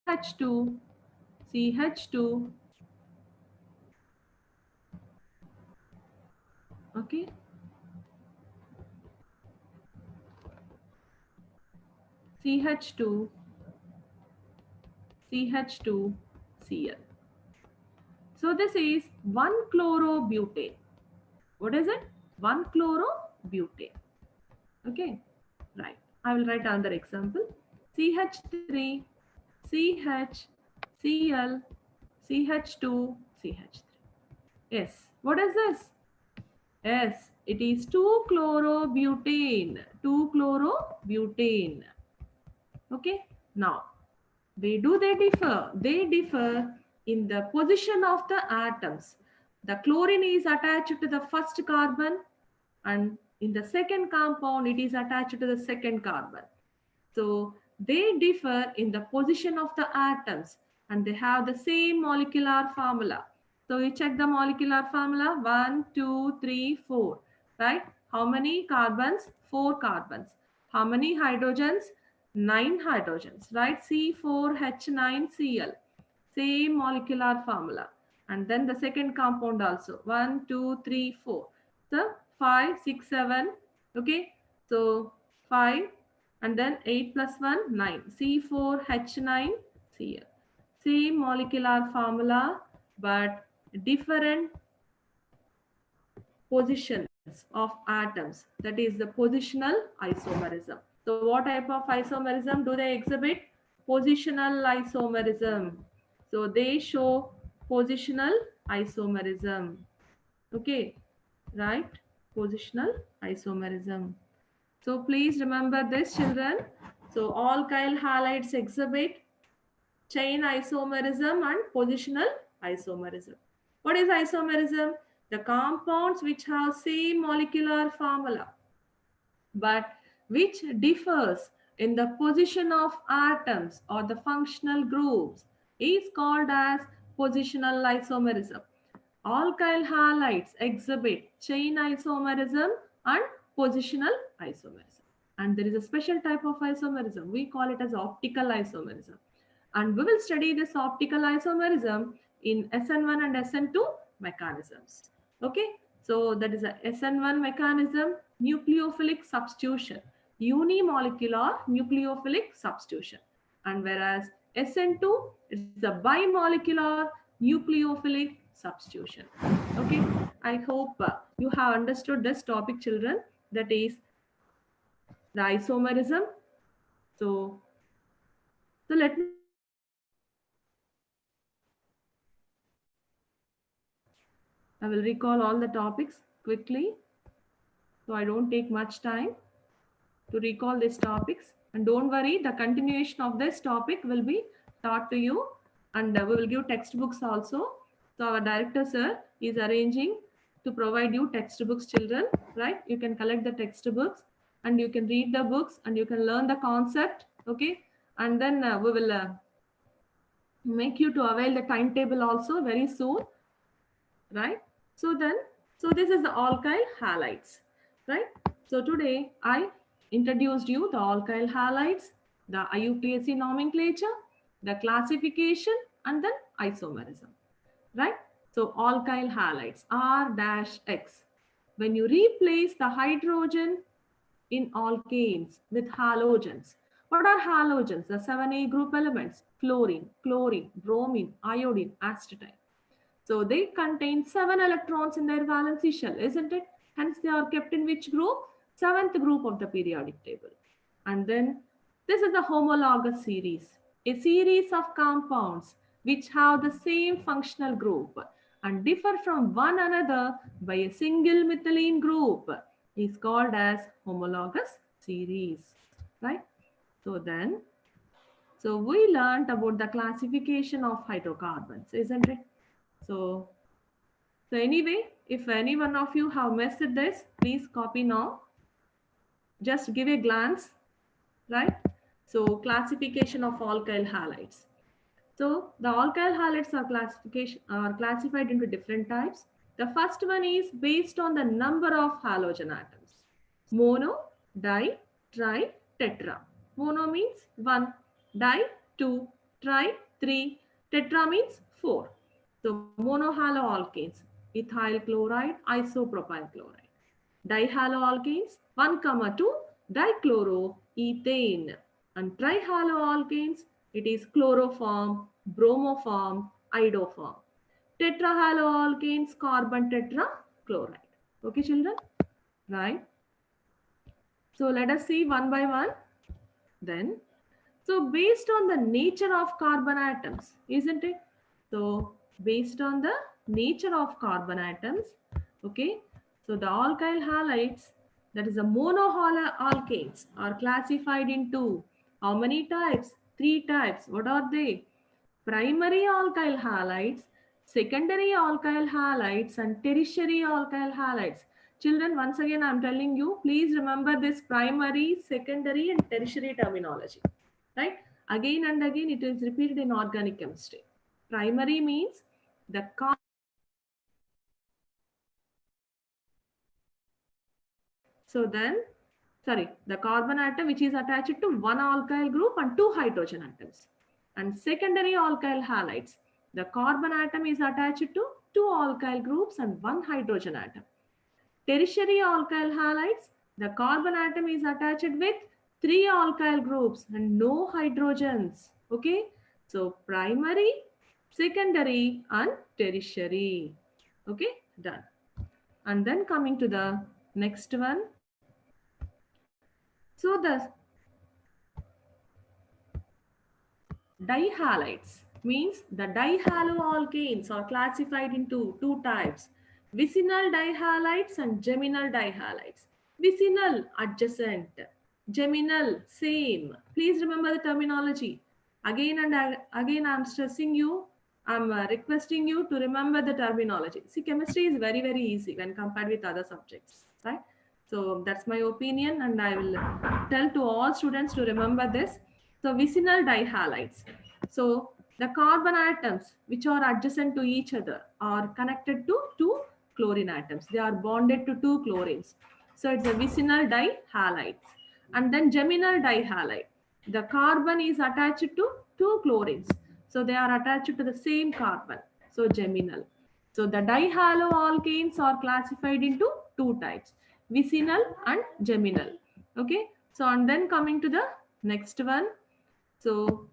CH2, CH2, okay, CH2, CH2, Cl. So this is 1-chlorobutane. What is it? 1-chlorobutane. Okay, right. I will write another example. CH3, CH, Cl, CH2, CH3. Yes, what is this? Yes, it is 2-chlorobutane. 2-chlorobutane. Okay, now they differ. They differ in the position of the atoms. The chlorine is attached to the first carbon, and in the second compound it is attached to the second carbon. So they differ in the position of the atoms, and they have the same molecular formula. So you check the molecular formula: 1, 2, 3, 4, right? How many carbons? 4 carbons. How many hydrogens? 9 hydrogens, right? C4H9Cl. Same molecular formula. And then the second compound also: 1, 2, 3, 4. So 5, 6, 7. Okay. So 5, and then 8 plus 1, 9. C4H9Cl. Same molecular formula, but different positions of atoms. That is the positional isomerism. So what type of isomerism do they exhibit? Positional isomerism. So they show positional isomerism. Okay, right? Positional isomerism. So please remember this, children. So alkyl halides exhibit chain isomerism and positional isomerism. What is isomerism? The compounds which have same molecular formula but which differs in the position of atoms or the functional groups is called as positional isomerism. Alkyl halides exhibit chain isomerism and positional isomerism. And there is a special type of isomerism. We call it as optical isomerism. And we will study this optical isomerism in SN1 and SN2 mechanisms. Okay, so that is a SN1 mechanism, nucleophilic substitution, unimolecular nucleophilic substitution. And whereas SN2 is a bimolecular nucleophilic substitution. Okay, I hope you have understood this topic, children, that is the isomerism. So let me I will recall all the topics quickly, so I don't take much time to recall these topics. And don't worry, the continuation of this topic will be taught to you, and we will give textbooks also. So our director sir is arranging to provide you textbooks, children, right? You can collect the textbooks and you can read the books and you can learn the concept, okay? And then we will make you to avail the timetable also very soon, right? So this is the alkyl halides, right? So today I introduced you the alkyl halides, the IUPAC nomenclature, the classification, and then isomerism, right? So alkyl halides, R-X. When you replace the hydrogen in alkanes with halogens. What are halogens? The 7A group elements: fluorine, chlorine, bromine, iodine, astatine. So they contain 7 electrons in their valency shell, isn't it? Hence they are kept in which group? 7th group of the periodic table. And then this is the homologous series, a series of compounds which have the same functional group and differ from one another by a single methylene group is called as homologous series, right? So we learned about the classification of hydrocarbons, isn't it? So anyway, if any one of you have missed this, please copy now. Just give a glance, right? So classification of alkyl halides. So the alkyl halides are classified into different types. The first one is based on the number of halogen atoms. Mono, di, tri, tetra. Mono means 1, di 2, tri 3, tetra means 4. So monohaloalkanes, ethyl chloride, isopropyl chloride. Dihaloalkanes, 1, 2, dichloroethane. And trihaloalkanes, it is chloroform, bromoform, iodoform. Tetrahaloalkanes, carbon tetrachloride. Okay, children? Right? So let us see one by one. Then, so based on the nature of carbon atoms, isn't it? So based on the nature of carbon atoms, okay. So the alkyl halides, that is the monoalkanes, are classified into how many types? 3 types. What are they? Primary alkyl halides, secondary alkyl halides, and tertiary alkyl halides. Children, once again, I'm telling you, please remember this primary, secondary, and tertiary terminology, right? Again and again, it is repeated in organic chemistry. Primary means the the carbon atom which is attached to 1 alkyl group and 2 hydrogen atoms. And secondary alkyl halides, the carbon atom is attached to 2 alkyl groups and 1 hydrogen atom. Tertiary alkyl halides, the carbon atom is attached with 3 alkyl groups and no hydrogens. Okay, so primary, secondary, and tertiary. Okay, done. And then coming to the next one. So the dihalides means the dihaloalkanes are classified into 2 types: vicinal dihalides and geminal dihalides. Vicinal, adjacent; geminal, same. Please remember the terminology. Again and again, I'm stressing you, I'm requesting you to remember the terminology. See, chemistry is very, very easy when compared with other subjects, right? So that's my opinion, and I will tell to all students to remember this. So vicinal dihalides. So the carbon atoms which are adjacent to each other are connected to 2 chlorine atoms. They are bonded to 2 chlorines. So it's a vicinal dihalides. And then geminal dihalide. The carbon is attached to two chlorines. So they are attached to the same carbon. So geminal. So the dihaloalkanes are classified into two types, vicinal and geminal. Okay. So and then coming to the next one. So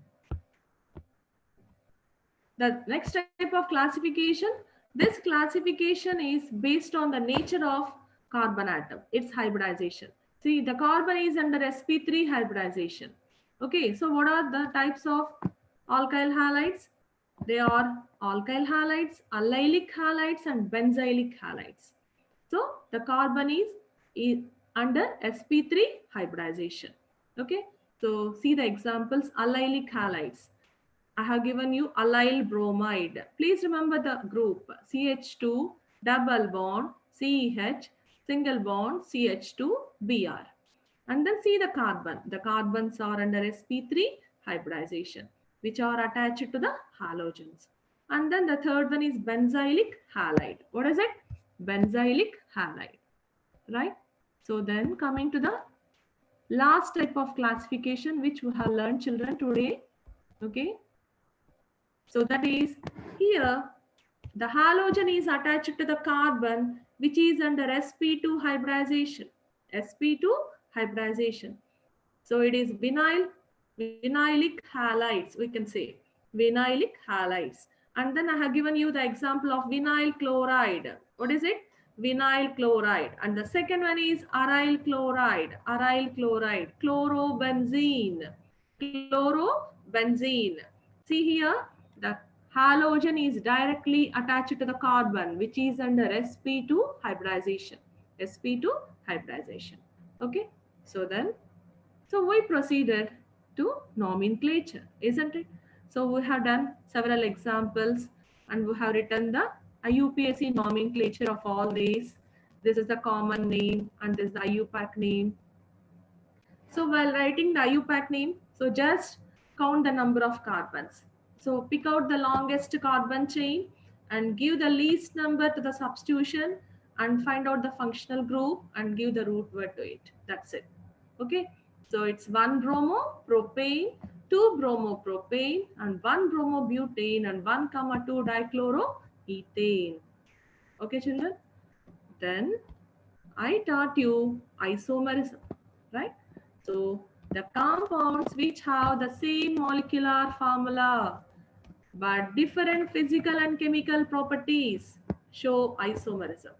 the next type of classification, this classification is based on the nature of carbon atom, its hybridization. See, the carbon is under sp3 hybridization. Okay, so what are the types of alkyl halides? They are alkyl halides, allylic halides, and benzylic halides. So the carbon is under sp3 hybridization. Okay, so see the examples, allylic halides. I have given you allyl bromide. Please remember the group CH2 double bond CH single bond CH2 Br. And then see the carbon. The carbons are under sp3 hybridization, which are attached to the halogens. And then the third one is benzylic halide. What is it? Benzylic halide, right? So then coming to the last type of classification which we have learned, children, today. Okay. So that is here the halogen is attached to the carbon which is under sp2 hybridization. sp2 hybridization. So it is vinylic halides, we can say vinylic halides. And then I have given you the example of vinyl chloride. What is it? Vinyl chloride. And the second one is aryl chloride, chlorobenzene, chlorobenzene. See here, the halogen is directly attached to the carbon, which is under sp2 hybridization. sp2 hybridization. Okay. So then, so we proceeded to nomenclature, isn't it? So we have done several examples and we have written the IUPAC nomenclature of all these. This is the common name and this is the IUPAC name. So while writing the IUPAC name, so just count the number of carbons. So pick out the longest carbon chain and give the least number to the substitution and find out the functional group and give the root word to it. That's it. Okay. So it's 1 bromopropane, 2 bromopropane, and 1 bromobutane, and 1,2 dichloroethane. Okay, children. Then I taught you isomerism, right? So the compounds which have the same molecular formula but different physical and chemical properties show isomerism.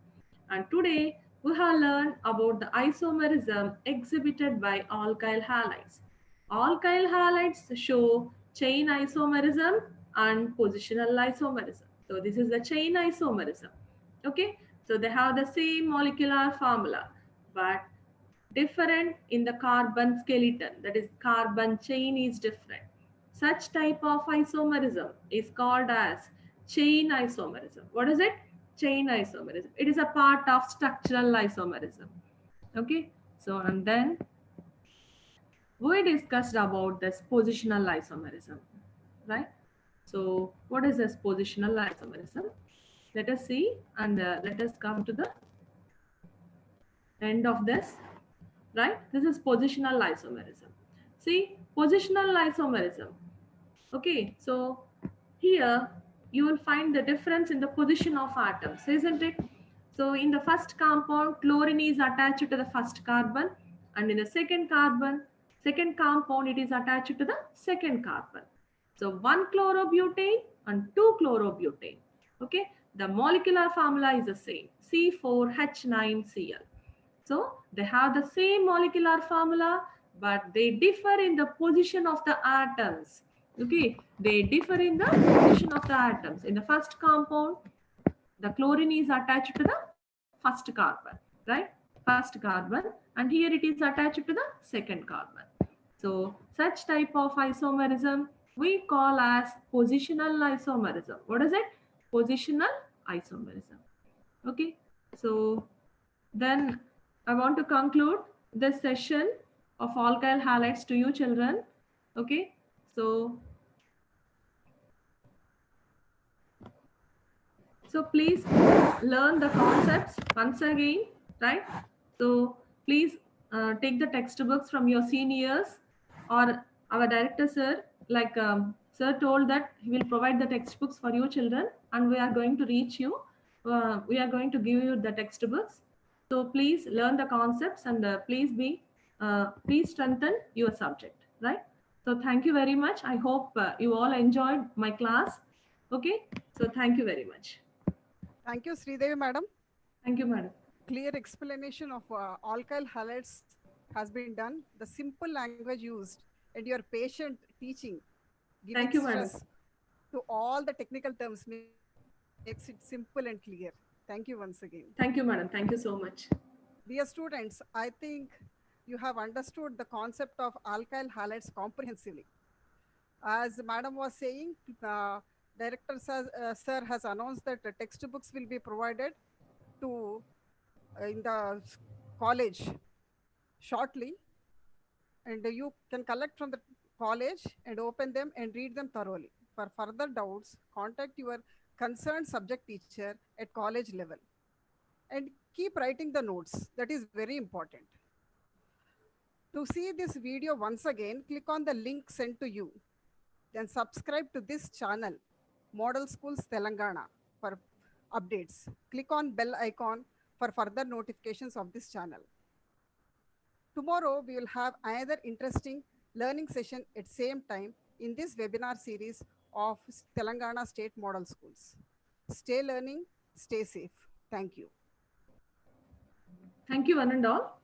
And today we have learned about the isomerism exhibited by alkyl halides. Alkyl halides show chain isomerism and positional isomerism. So this is the chain isomerism. Okay, so they have the same molecular formula but different in the carbon skeleton, that is carbon chain is different. Such type of isomerism is called as chain isomerism. What is it? Chain isomerism. It is a part of structural isomerism. Okay, so and then we discussed about this positional isomerism, right? So what is this positional isomerism? Let us see and let us come to the end of this. Right? This is positional isomerism. See, positional isomerism. Okay, so here you will find the difference in the position of atoms, isn't it? So in the first compound, chlorine is attached to the first carbon, and in the second compound, it is attached to the second carbon. So 1 chlorobutane and 2 chlorobutane. Okay, the molecular formula is the same, C4H9Cl. So they have the same molecular formula, but they differ in the position of the atoms. Okay, they differ in the position of the atoms. In the first compound, the chlorine is attached to the first carbon, right? First carbon, and here it is attached to the second carbon. So such type of isomerism we call as positional isomerism. What is it? Positional isomerism. Okay, so then I want to conclude this session of alkyl halides to you children. Okay, so please learn the concepts once again, right? So please take the textbooks from your seniors, or our director sir, like sir told that he will provide the textbooks for you children, and we are going to reach you. We are going to give you the textbooks. So please learn the concepts, and please strengthen your subject, right? So thank you very much. I hope you all enjoyed my class. Okay. So thank you very much. Thank you, Sridevi madam. Thank you, madam. Clear explanation of alkyl halides has been done. The simple language used and your patient teaching, giving Thank you, madam. stress to all the technical terms makes it simple and clear. Thank you once again. Thank you, madam. Thank you so much. Dear students, I think you have understood the concept of alkyl halides comprehensively. As madam was saying, director sir has announced that the textbooks will be provided to in the college shortly, and you can collect from the college and open them and read them thoroughly. For further doubts, contact your concerned subject teacher at college level and keep writing the notes. That is very important. To see this video once again, click on the link sent to you. Then subscribe to this channel, Model Schools Telangana, for updates. Click on bell icon for further notifications of this channel. Tomorrow, we will have another interesting learning session at same time in this webinar series of Telangana State Model Schools. Stay learning, stay safe. Thank you. Thank you, one and all.